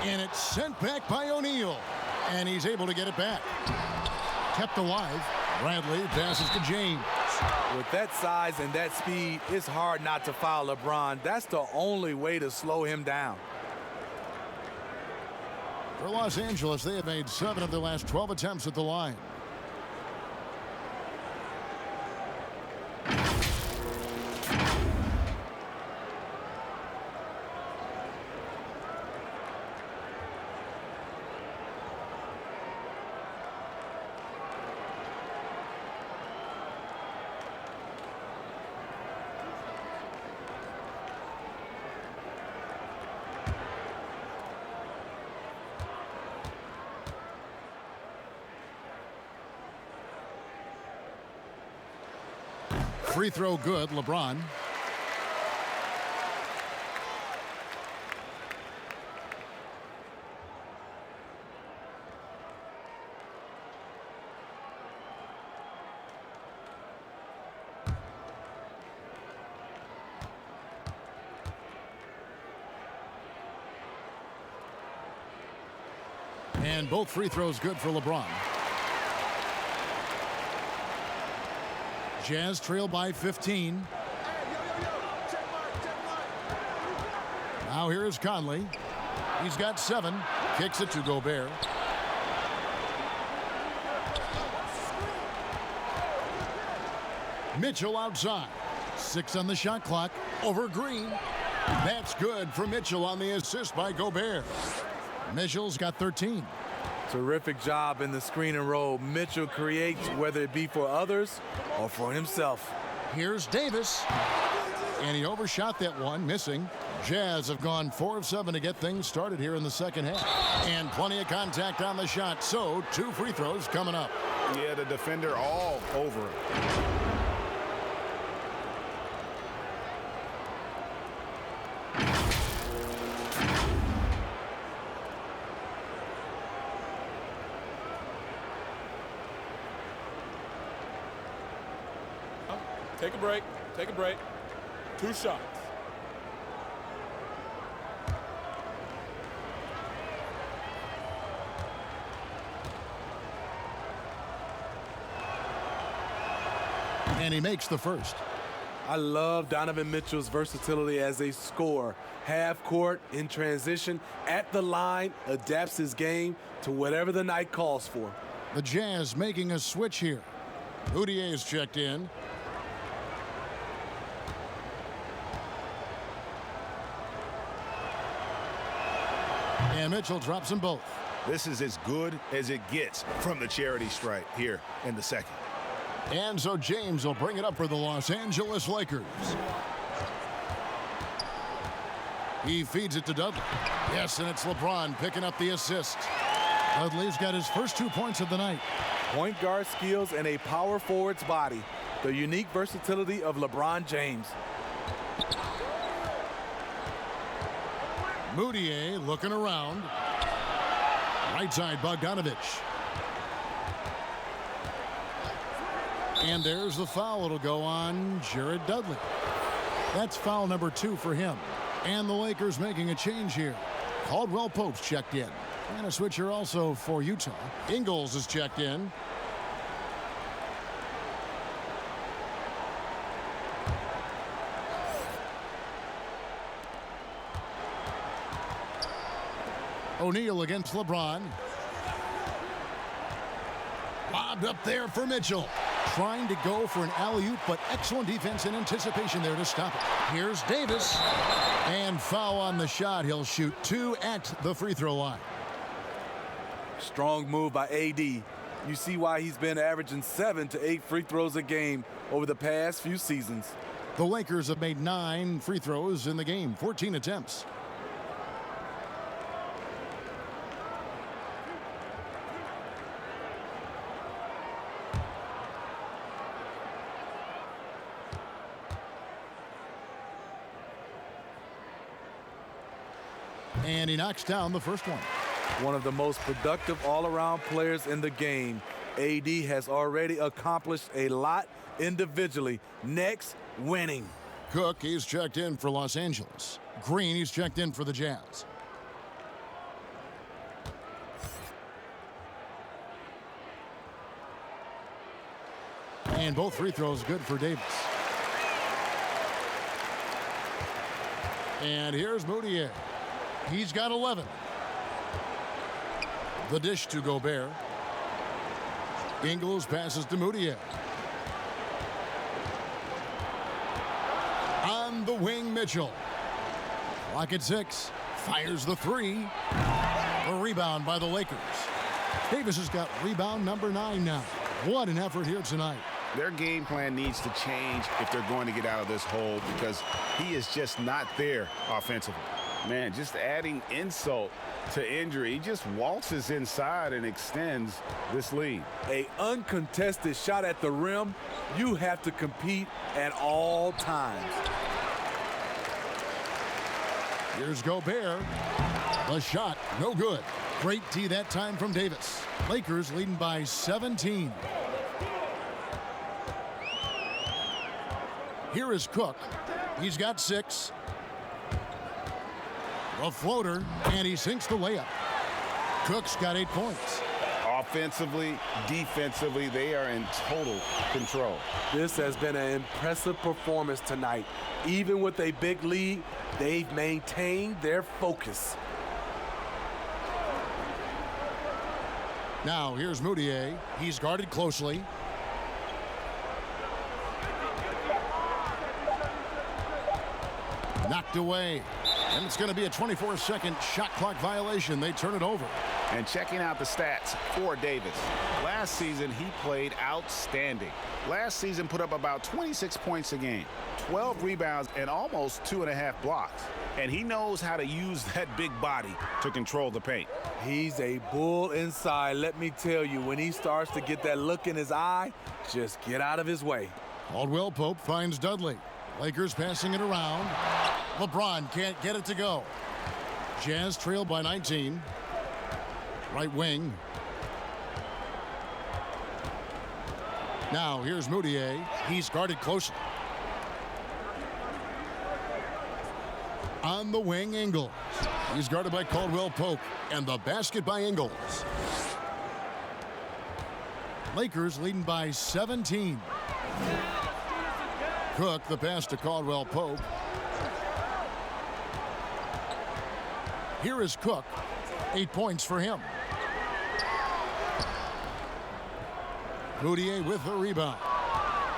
And it's sent back by O'Neal. And he's able to get it back. Kept alive. Bradley passes to James. With that size and that speed, it's hard not to foul LeBron. That's the only way to slow him down. For Los Angeles, they have made 7 of their last 12 attempts at the line. Free throw good, LeBron. And both free throws good for LeBron. Jazz trail by 15. Now here is Conley. He's got 7. Kicks it to Gobert. Mitchell outside. 6 on the shot clock. Over Green. That's good for Mitchell on the assist by Gobert. Mitchell's got 13. Terrific job in the screen and roll. Mitchell creates, whether it be for others or for himself. Here's Davis. And he overshot that one, missing. Jazz have gone 4 of 7 to get things started here in the second half. And plenty of contact on the shot, so 2 free throws coming up. Yeah, the defender all over it. Take a break. Take a break. 2 shots. And he makes the first. I love Donovan Mitchell's versatility as a scorer. Half court, in transition, at the line, adapts his game to whatever the night calls for. The Jazz making a switch here. Mudiay is checked in. And Mitchell drops them both. This is as good as it gets from the charity stripe here in the second. And so James will bring it up for the Los Angeles Lakers. He feeds it to Dudley. Yes, and it's LeBron picking up the assist. Dudley's got his first 2 points of the night. Point guard skills and a power forward's body. The unique versatility of LeBron James. Mudiay looking around. Right side, Bogdanovich. And there's the foul. It'll go on Jared Dudley. That's foul number 2 for him. And the Lakers making a change here. Caldwell Pope's checked in. And a switcher also for Utah. Ingles is checked in. O'Neal against LeBron. Lobbed up there for Mitchell. Trying to go for an alley-oop, but excellent defense and anticipation there to stop it. Here's Davis. And foul on the shot. He'll shoot 2 at the free throw line. Strong move by AD. You see why he's been averaging 7 to 8 free throws a game over the past few seasons. The Lakers have made 9 free throws in the game, 14 attempts. And he knocks down the first one. One of the most productive all-around players in the game. AD has already accomplished a lot individually. Next, winning. Cook, he's checked in for Los Angeles. Green, he's checked in for the Jazz. And both free throws good for Davis. And here's Mudiay. He's got 11. The dish to Gobert. Ingles passes to Mudiay. On the wing, Mitchell. Clock at 6. Fires the 3. A rebound by the Lakers. Davis has got rebound number 9 now. What an effort here tonight. Their game plan needs to change if they're going to get out of this hole because he is just not there offensively. Man, just adding insult to injury. He just waltzes inside and extends this lead. A uncontested shot at the rim. You have to compete at all times. Here's Gobert. The shot, no good. Great tee that time from Davis. Lakers leading by 17. Here is Cook. He's got 6. A floater, and he sinks the layup. Cook's got 8 points. Offensively, defensively, they are in total control. This has been an impressive performance tonight. Even with a big lead, they've maintained their focus. Now here's Mudiay. He's guarded closely. Knocked away. And it's going to be a 24-second shot clock violation. They turn it over. And checking out the stats for Davis. Last season, he played outstanding. Last season put up about 26 points a game, 12 rebounds, and almost 2.5 blocks. And he knows how to use that big body to control the paint. He's a bull inside. Let me tell you, when he starts to get that look in his eye, just get out of his way. Caldwell Pope finds Dudley. Lakers passing it around. LeBron can't get it to go. Jazz trail by 19. Right wing. Now here's Mudiay. He's guarded closely. On the wing, Ingles. He's guarded by Caldwell Pope. And the basket by Ingles. Lakers leading by 17. Cook, the pass to Caldwell Pope. Here is Cook. 8 points for him. Mudiay with the rebound.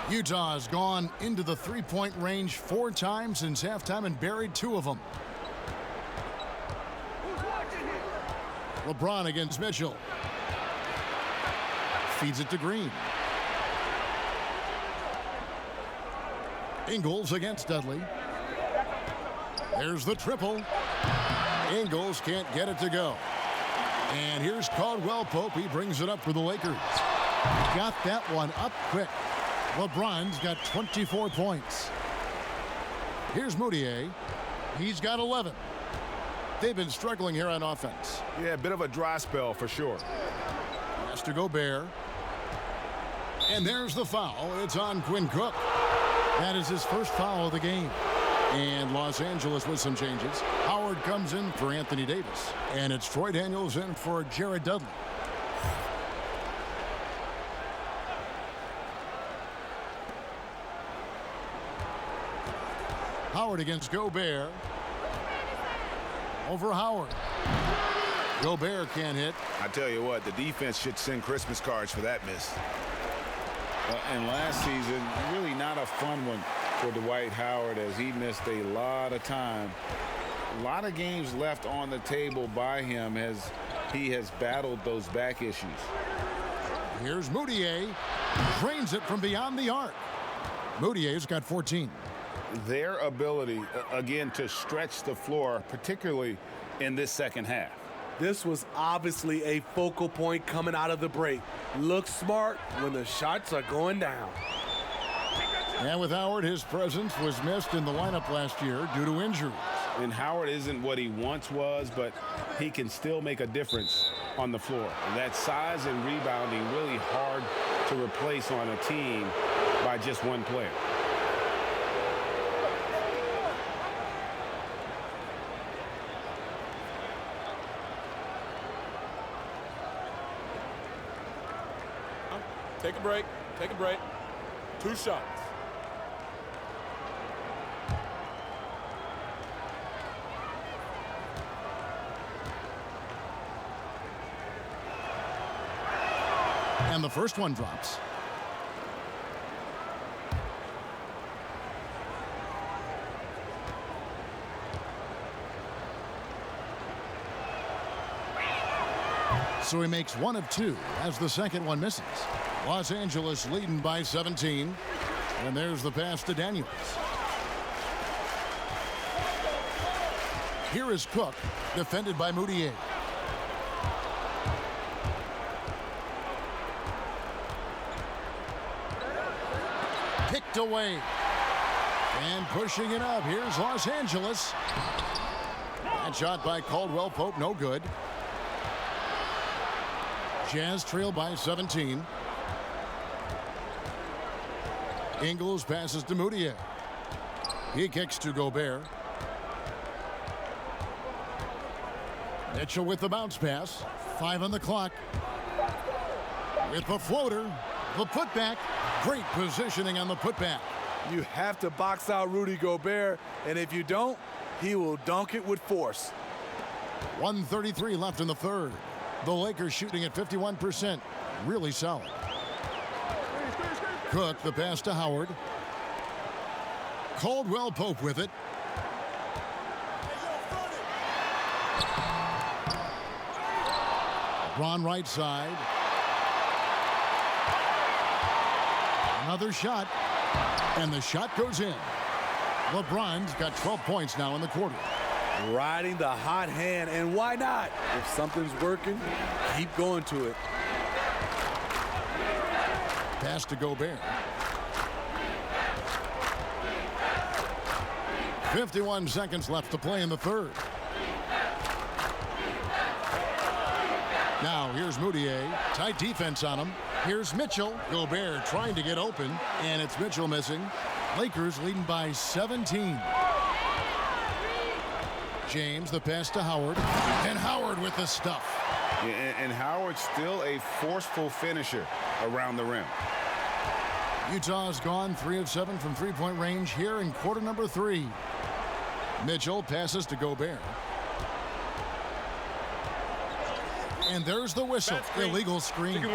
Utah has gone into the three-point range 4 times since halftime and buried 2 of them. LeBron against Mitchell. Feeds it to Green. Ingles against Dudley. There's the triple. Ingles can't get it to go. And here's Caldwell Pope. He brings it up for the Lakers. Got that one up quick. LeBron's got 24 points. Here's Mudiay. He's got 11. They've been struggling here on offense. Yeah, a bit of a dry spell for sure. Has to Gobert. And there's the foul. It's on Quinn Cook. That is his first foul of the game. And Los Angeles with some changes. Howard comes in for Anthony Davis. And it's Troy Daniels in for Jared Dudley. Howard against Gobert. Over Howard. Gobert can't hit. I tell you what, the defense should send Christmas cards for that miss. And last season, really not a fun one for Dwight Howard as he missed a lot of time. A lot of games left on the table by him as he has battled those back issues. Here's Mudiay. Drains it from beyond the arc. Moudier's got 14. Their ability, again, to stretch the floor, particularly in this second half. This was obviously a focal point coming out of the break. Look smart when the shots are going down. And with Howard, his presence was missed in the lineup last year due to injuries. And Howard isn't what he once was, but he can still make a difference on the floor. And that size and rebounding really hard to replace on a team by just one player. Take a break. Take a break. 2 shots. And the first one drops. So he makes 1 of 2 as the second one misses. Los Angeles leading by 17. And there's the pass to Daniels. Here is Cook, defended by Mudiay. Picked away. And pushing it up. Here's Los Angeles. That shot by Caldwell Pope, no good. Jazz trail by 17. Ingles passes to Mudiay. He kicks to Gobert. Mitchell with the bounce pass. 5 on the clock. With the floater, the putback. Great positioning on the putback. You have to box out Rudy Gobert, and if you don't, he will dunk it with force. 1:33 left in the third. The Lakers shooting at 51%. Really solid. Cook, the pass to Howard. Caldwell Pope with it. LeBron right side. Another shot. And the shot goes in. LeBron's got 12 points now in the quarter. Riding the hot hand, and why not? If something's working, keep going to it. Pass to Gobert. 51 seconds left to play in the third. Now here's Mudiay. Tight defense on him. Here's Mitchell. Gobert trying to get open, and it's Mitchell missing. Lakers leading by 17. James, the pass to Howard. And Howard with the stuff. And Howard's still a forceful finisher around the rim. Utah's gone 3 of 7 from three-point range here in quarter number 3. Mitchell passes to Gobert. And there's the whistle. Illegal screen.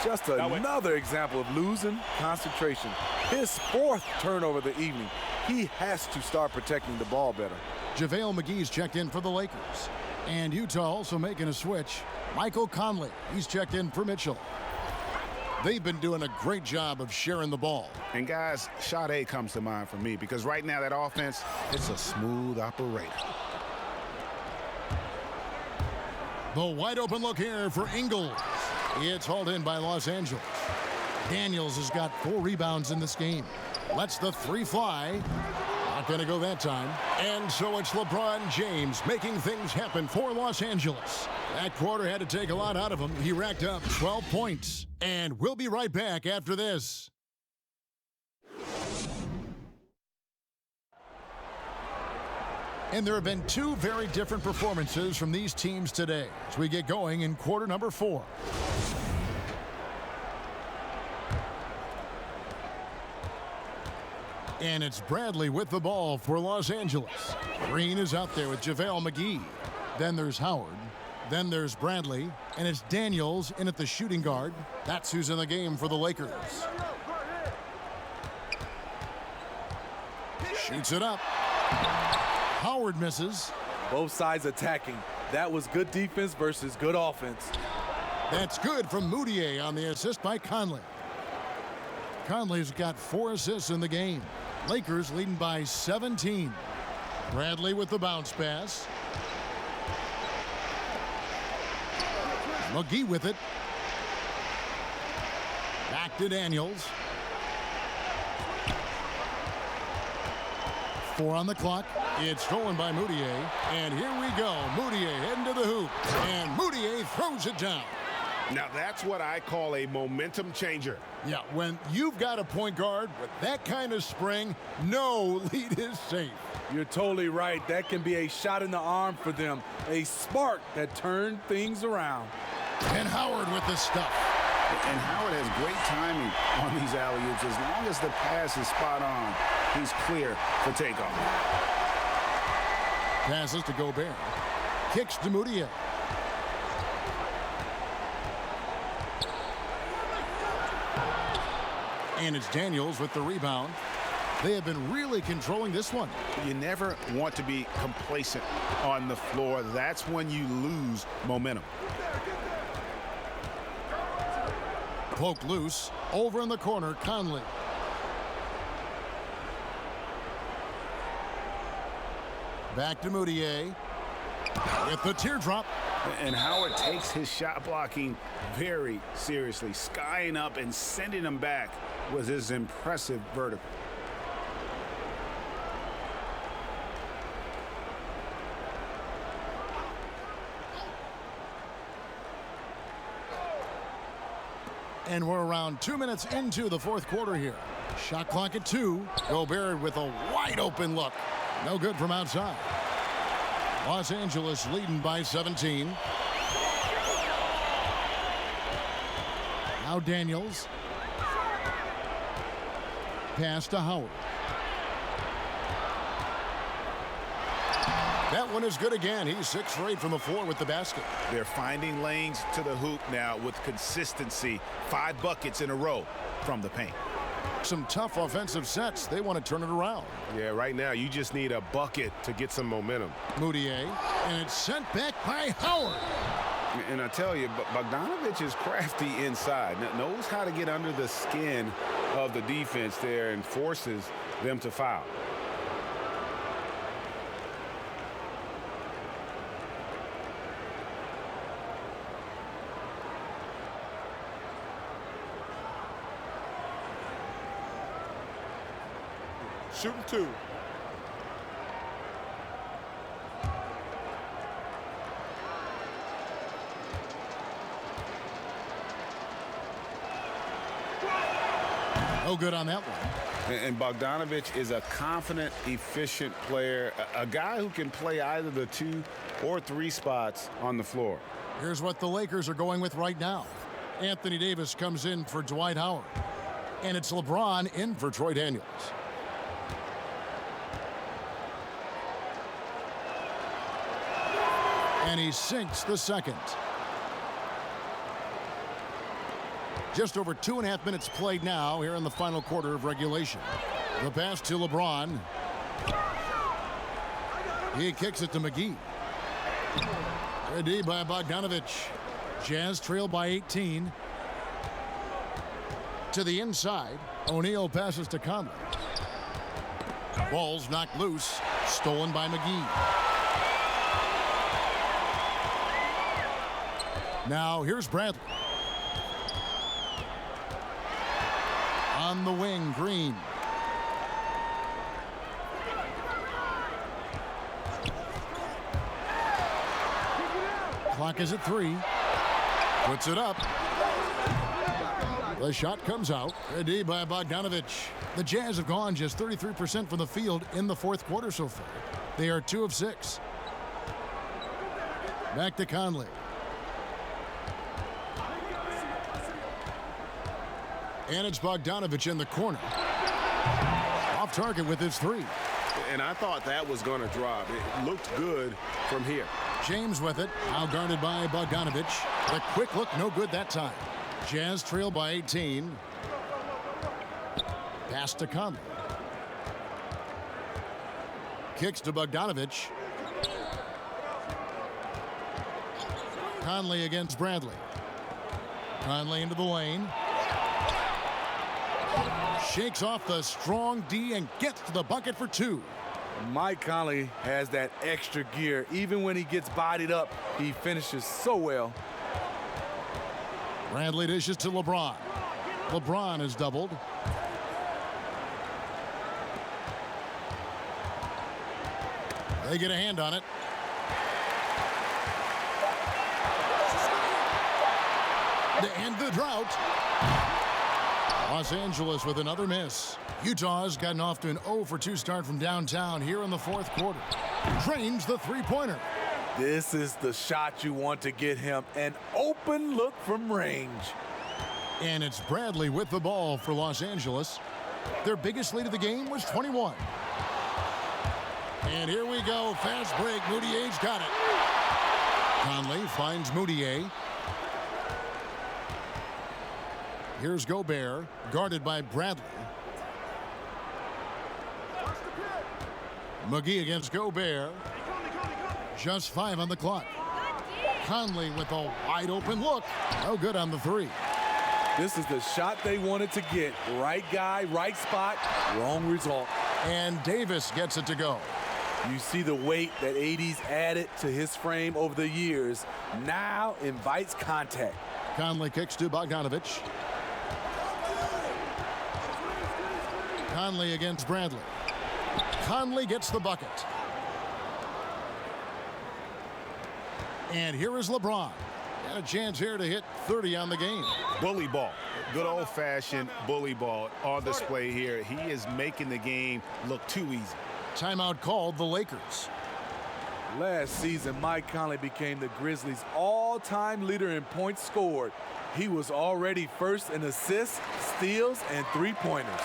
Just another example of losing concentration. His 4th turnover of the evening. He has to start protecting the ball better. JaVale McGee's checked in for the Lakers. And Utah also making a switch. Michael Conley, he's checked in for Mitchell. They've been doing a great job of sharing the ball. And guys, Sade comes to mind for me because right now that offense, it's a smooth operator. The wide open look here for Ingles. It's hauled in by Los Angeles. Daniels has got 4 rebounds in this game. Lets the 3 fly. Not going to go that time. And so it's LeBron James making things happen for Los Angeles. That quarter had to take a lot out of him. He racked up 12 points. And we'll be right back after this. And there have been 2 very different performances from these teams today as we get going in quarter number 4. And it's Bradley with the ball for Los Angeles. Green is out there with JaVale McGee. Then there's Howard. Then there's Bradley. And it's Daniels in at the shooting guard. That's who's in the game for the Lakers. Shoots it up. Howard misses. Both sides attacking. That was good defense versus good offense. That's good from Moutier on the assist by Conley. Conley's got 4 assists in the game. Lakers leading by 17. Bradley with the bounce pass. McGee with it. Back to Daniels. 4 on the clock. It's stolen by Moutier. And here we go. Moutier heading to the hoop. And Moutier throws it down. Now that's what I call a momentum changer. Yeah, when you've got a point guard with that kind of spring, no lead is safe. You're totally right. That can be a shot in the arm for them. A spark that turned things around. And Howard with the stuff. And Howard has great timing on these alley-oops. As long as the pass is spot on, he's clear for takeoff. Passes to Gobert. Kicks to Moutier. And it's Daniels with the rebound. They have been really controlling this one. You never want to be complacent on the floor. That's when you lose momentum. Poked loose. Over in the corner, Conley. Back to Moutier. With the teardrop. And Howard takes his shot blocking very seriously. Skying up and sending him back was his impressive vertical. And we're around 2 minutes into the 4th quarter here. Shot clock at 2. Gobert with a wide open look. No good from outside. Los Angeles leading by 17. Now Daniels. Pass to Howard. That one is good again. He's 6 for 8 from the floor with the basket. They're finding lanes to the hoop now with consistency. 5 buckets in a row from the paint. Some tough offensive sets. They want to turn it around. Yeah, right now you just need a bucket to get some momentum. Moutier, and it's sent back by Howard. And I tell you, Bogdanovich is crafty inside. Knows how to get under the skin of the defense there and forces them to foul. Shooting 2. No good on that one. And Bogdanovich is a confident, efficient player, a guy who can play either the 2 or 3 spots on the floor. Here's what the Lakers are going with right now. Anthony Davis comes in for Dwight Howard. And it's LeBron in for Troy Daniels. And he sinks the second. Just over 2.5 minutes played now here in the final quarter of regulation. The pass to LeBron. He kicks it to McGee. Good D by Bogdanovich. Jazz trail by 18. To the inside. O'Neal passes to Conley. Ball's knocked loose. Stolen by McGee. Now here's Bradley. On the wing, Green. Clock is at 3. Puts it up. The shot comes out. Good D by Bogdanovich. The Jazz have gone just 33% from the field in the fourth quarter so far. They are 2 of 6. Back to Conley. And it's Bogdanovich in the corner. Off target with his 3. And I thought that was going to drop. It looked good from here. James with it. Now guarded by Bogdanovich. The quick look, no good that time. Jazz trail by 18. Pass to Conley. Kicks to Bogdanovich. Conley against Bradley. Conley into the lane. Shakes off the strong D and gets to the bucket for 2. Mike Conley has that extra gear. Even when he gets bodied up, he finishes so well. Bradley dishes to LeBron. LeBron is doubled. They get a hand on it. To end the drought. Los Angeles with another miss. Utah's gotten off to an 0 for 2 start from downtown here in the fourth quarter. Drains the three-pointer. This is the shot you want to get him. An open look from range. And it's Bradley with the ball for Los Angeles. Their biggest lead of the game was 21. And here we go. Fast break. Moutier's got it. Conley finds Moutier. Here's Gobert, guarded by Bradley. McGee against Gobert. Just 5 on the clock. Conley with a wide open look. No good on the 3. This is the shot they wanted to get. Right guy, right spot, wrong result. And Davis gets it to go. You see the weight that AD's added to his frame over the years. Now invites contact. Conley kicks to Bogdanovich. Conley against Bradley. Conley gets the bucket. And here is LeBron. Got a chance here to hit 30 on the game. Bully ball. Good old-fashioned bully ball on display here. He is making the game look too easy. Timeout called the Lakers. Last season, Mike Conley became the Grizzlies' all-time leader in points scored. He was already first in assists, steals, and three-pointers.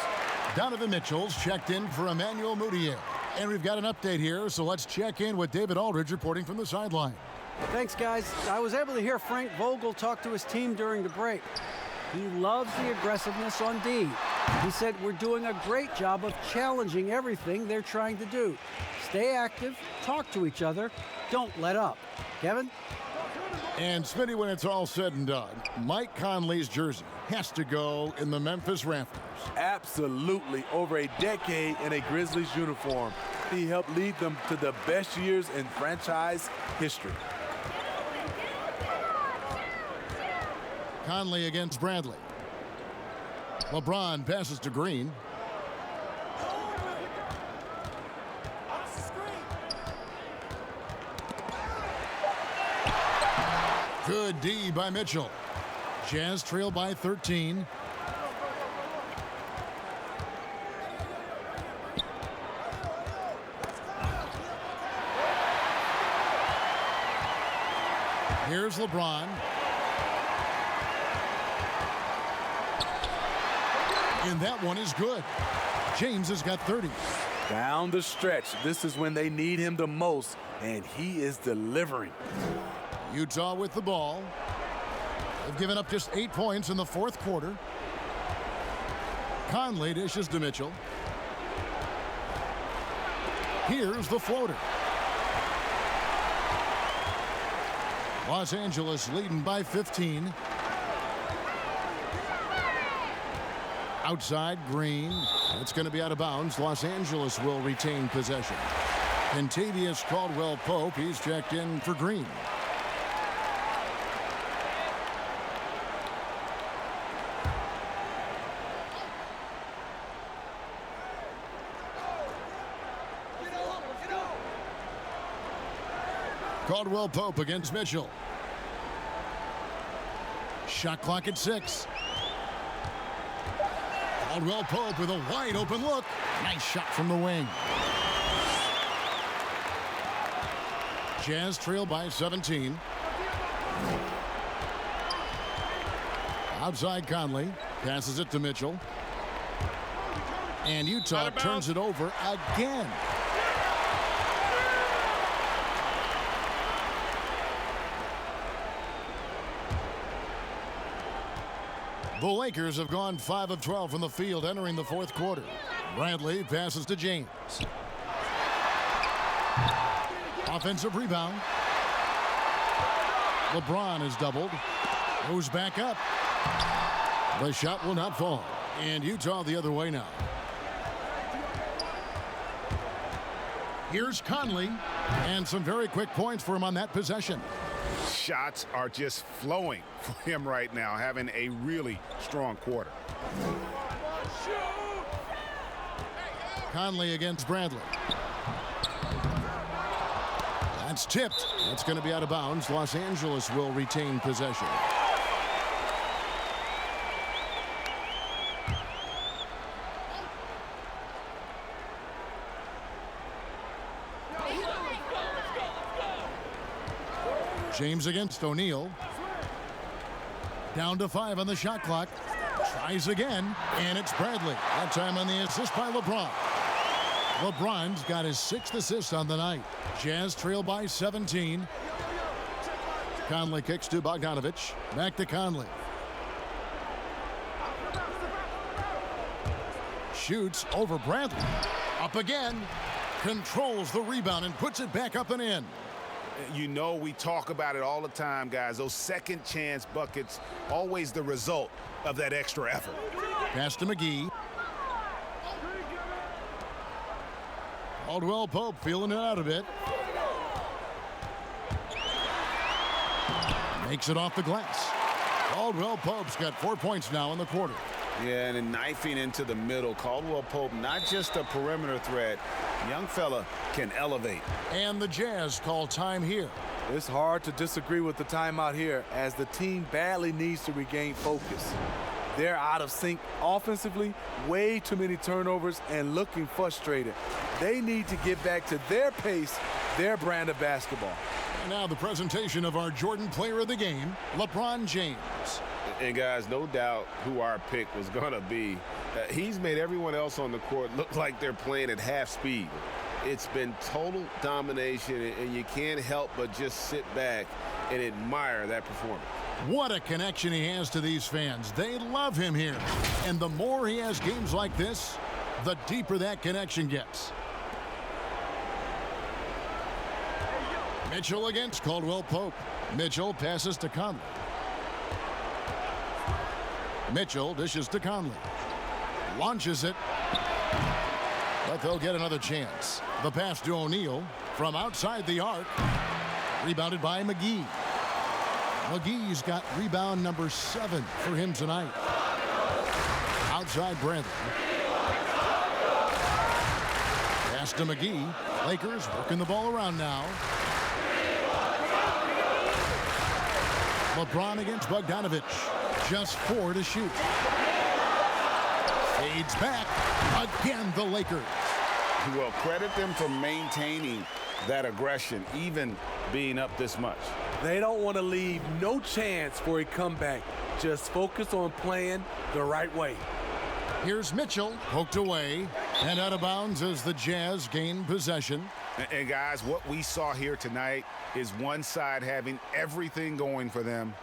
Donovan Mitchell's checked in for Emmanuel Mudiay. And we've got an update here, so let's check in with David Aldridge reporting from the sideline. Thanks, guys. I was able to hear Frank Vogel talk to his team during the break. He loves the aggressiveness on D. He said we're doing a great job of challenging everything they're trying to do. Stay active, talk to each other, don't let up. Kevin? And Smitty, when it's all said and done, Mike Conley's jersey has to go in the Memphis rafters. Absolutely. Over a decade in a Grizzlies uniform, he helped lead them to the best years in franchise history. Conley against Bradley. LeBron passes to Green. Good D by Mitchell. Jazz trail by 13. Here's LeBron. And that one is good. James has got 30. Down the stretch, this is when they need him the most, and he is delivering. Utah with the ball. They've given up just 8 points in the fourth quarter. Conley dishes to Mitchell. Here's the floater. Los Angeles leading by 15. Outside, Green. It's going to be out of bounds. Los Angeles will retain possession. Kentavious Caldwell-Pope, he's checked in for Green. Caldwell-Pope against Mitchell. Shot clock at 6. Caldwell-Pope with a wide open look. Nice shot from the wing. Jazz trail by 17. Outside Conley. Passes it to Mitchell. And Utah turns it over again. The Lakers have gone 5 of 12 from the field entering the fourth quarter. Bradley passes to James. Offensive rebound. LeBron is doubled. Goes back up. The shot will not fall. And Utah the other way now. Here's Conley. And some very quick points for him on that possession. Shots are just flowing for him right now, having a really strong quarter. Conley against Bradley. That's tipped. That's going to be out of bounds. Los Angeles will retain possession. James against O'Neal. Down to 5 on the shot clock. Tries again, and it's Bradley. That time on the assist by LeBron. LeBron's got his 6th assist on the night. Jazz trail by 17. Conley kicks to Bogdanovich. Back to Conley. Shoots over Bradley. Up again. Controls the rebound and puts it back up and in. You know, we talk about it all the time, guys. Those second chance buckets, always the result of that extra effort. Pass to McGee. Caldwell-Pope feeling it out a bit. Makes it off the glass. Caldwell-Pope's got 4 points now in the quarter. Yeah, and then knifing into the middle. Caldwell-Pope, not just a perimeter threat. Young fella can elevate. And the Jazz call time here. It's hard to disagree with the timeout here as the team badly needs to regain focus. They're out of sync offensively, way too many turnovers, and looking frustrated. They need to get back to their pace, their brand of basketball. And now the presentation of our Jordan Player of the Game, LeBron James. And guys, no doubt who our pick was going to be. He's made everyone else on the court look like they're playing at half speed. It's been total domination, and you can't help but just sit back and admire that performance. What a connection he has to these fans. They love him here. And the more he has games like this, the deeper that connection gets. Mitchell against Caldwell-Pope. Mitchell passes to Conley. Mitchell dishes to Conley. Launches it. But they'll get another chance. The pass to O'Neal from outside the arc. Rebounded by McGee. McGee's got rebound number 7 for him tonight. Outside Bradley. Pass to McGee. Lakers working the ball around now. LeBron against Bogdanovich. Just 4 to shoot. Fades back. Again, the Lakers. Well, credit them for maintaining that aggression, even being up this much. They don't want to leave no chance for a comeback. Just focus on playing the right way. Here's Mitchell, poked away, and out of bounds as the Jazz gain possession. And guys, what we saw here tonight is one side having everything going for them.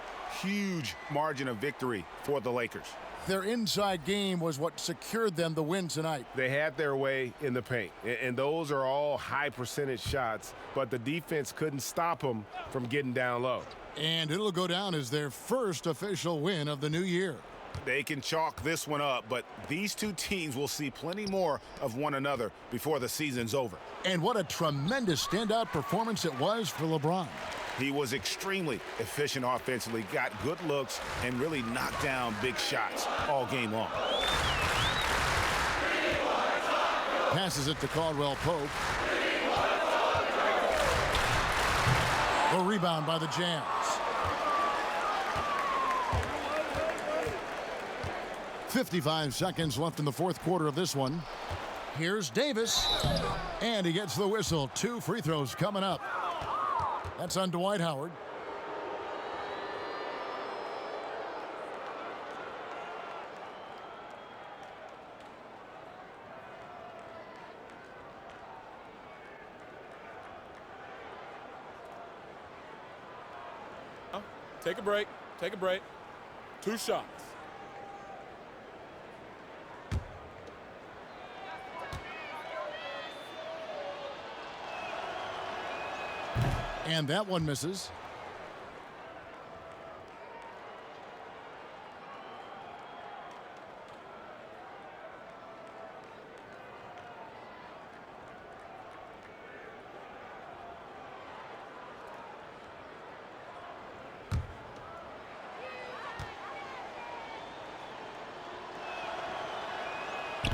Huge margin of victory for the Lakers. Their inside game was what secured them the win tonight. They had their way in the paint, and those are all high percentage shots, but the defense couldn't stop them from getting down low. And it'll go down as their first official win of the new year. They can chalk this one up, but these two teams will see plenty more of one another before the season's over. And what a tremendous standout performance it was for LeBron. He was extremely efficient offensively, got good looks, and really knocked down big shots all game long. Passes it to Caldwell Pope. The rebound by the Jazz. .55 seconds left in the fourth quarter of this one. Here's Davis, and he gets the whistle. 2 free throws coming up. That's on Dwight Howard. Take a break. Take a break. 2 shots. And that one misses.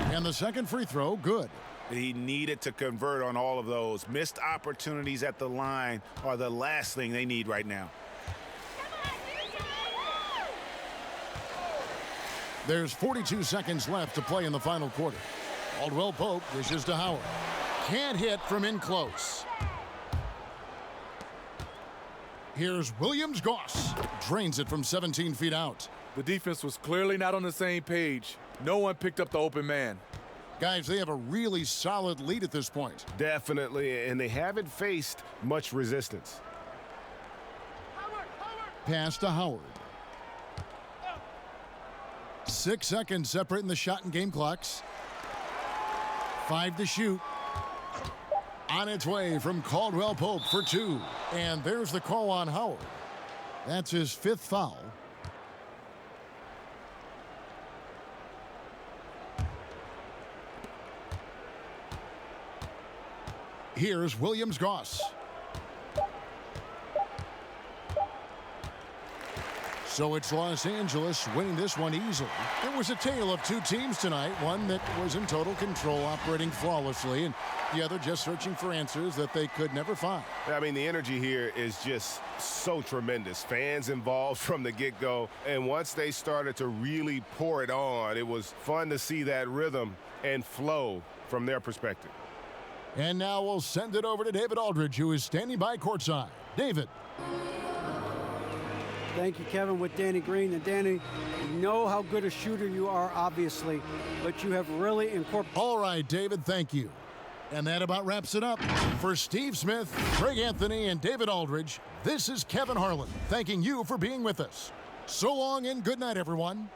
And the second free throw, good. He needed to convert on all of those. Missed opportunities at the line are the last thing they need right now. There's 42 seconds left to play in the final quarter. Caldwell Pope dishes to Howard. Can't hit from in close. Here's Williams-Goss. Drains it from 17 feet out. The defense was clearly not on the same page. No one picked up the open man. Guys, they have a really solid lead at this point. Definitely, and they haven't faced much resistance. Pass to Howard. 6 seconds separating the shot and game clocks. 5 to shoot. On its way from Caldwell Pope for 2. And there's the call on Howard. That's his 5th foul. Here's Williams-Goss. So it's Los Angeles winning this one easily. It was a tale of 2 teams tonight, one that was in total control, operating flawlessly, and the other just searching for answers that they could never find. I mean, the energy here is just so tremendous. Fans involved from the get-go, and once they started to really pour it on, it was fun to see that rhythm and flow from their perspective. And now we'll send it over to David Aldridge, who is standing by courtside. David. Thank you, Kevin, with Danny Green. And Danny, we know how good a shooter you are, obviously, but you have really incorporated. All right, David, thank you. And that about wraps it up. For Steve Smith, Craig Anthony, and David Aldridge, this is Kevin Harlan, thanking you for being with us. So long and good night, everyone.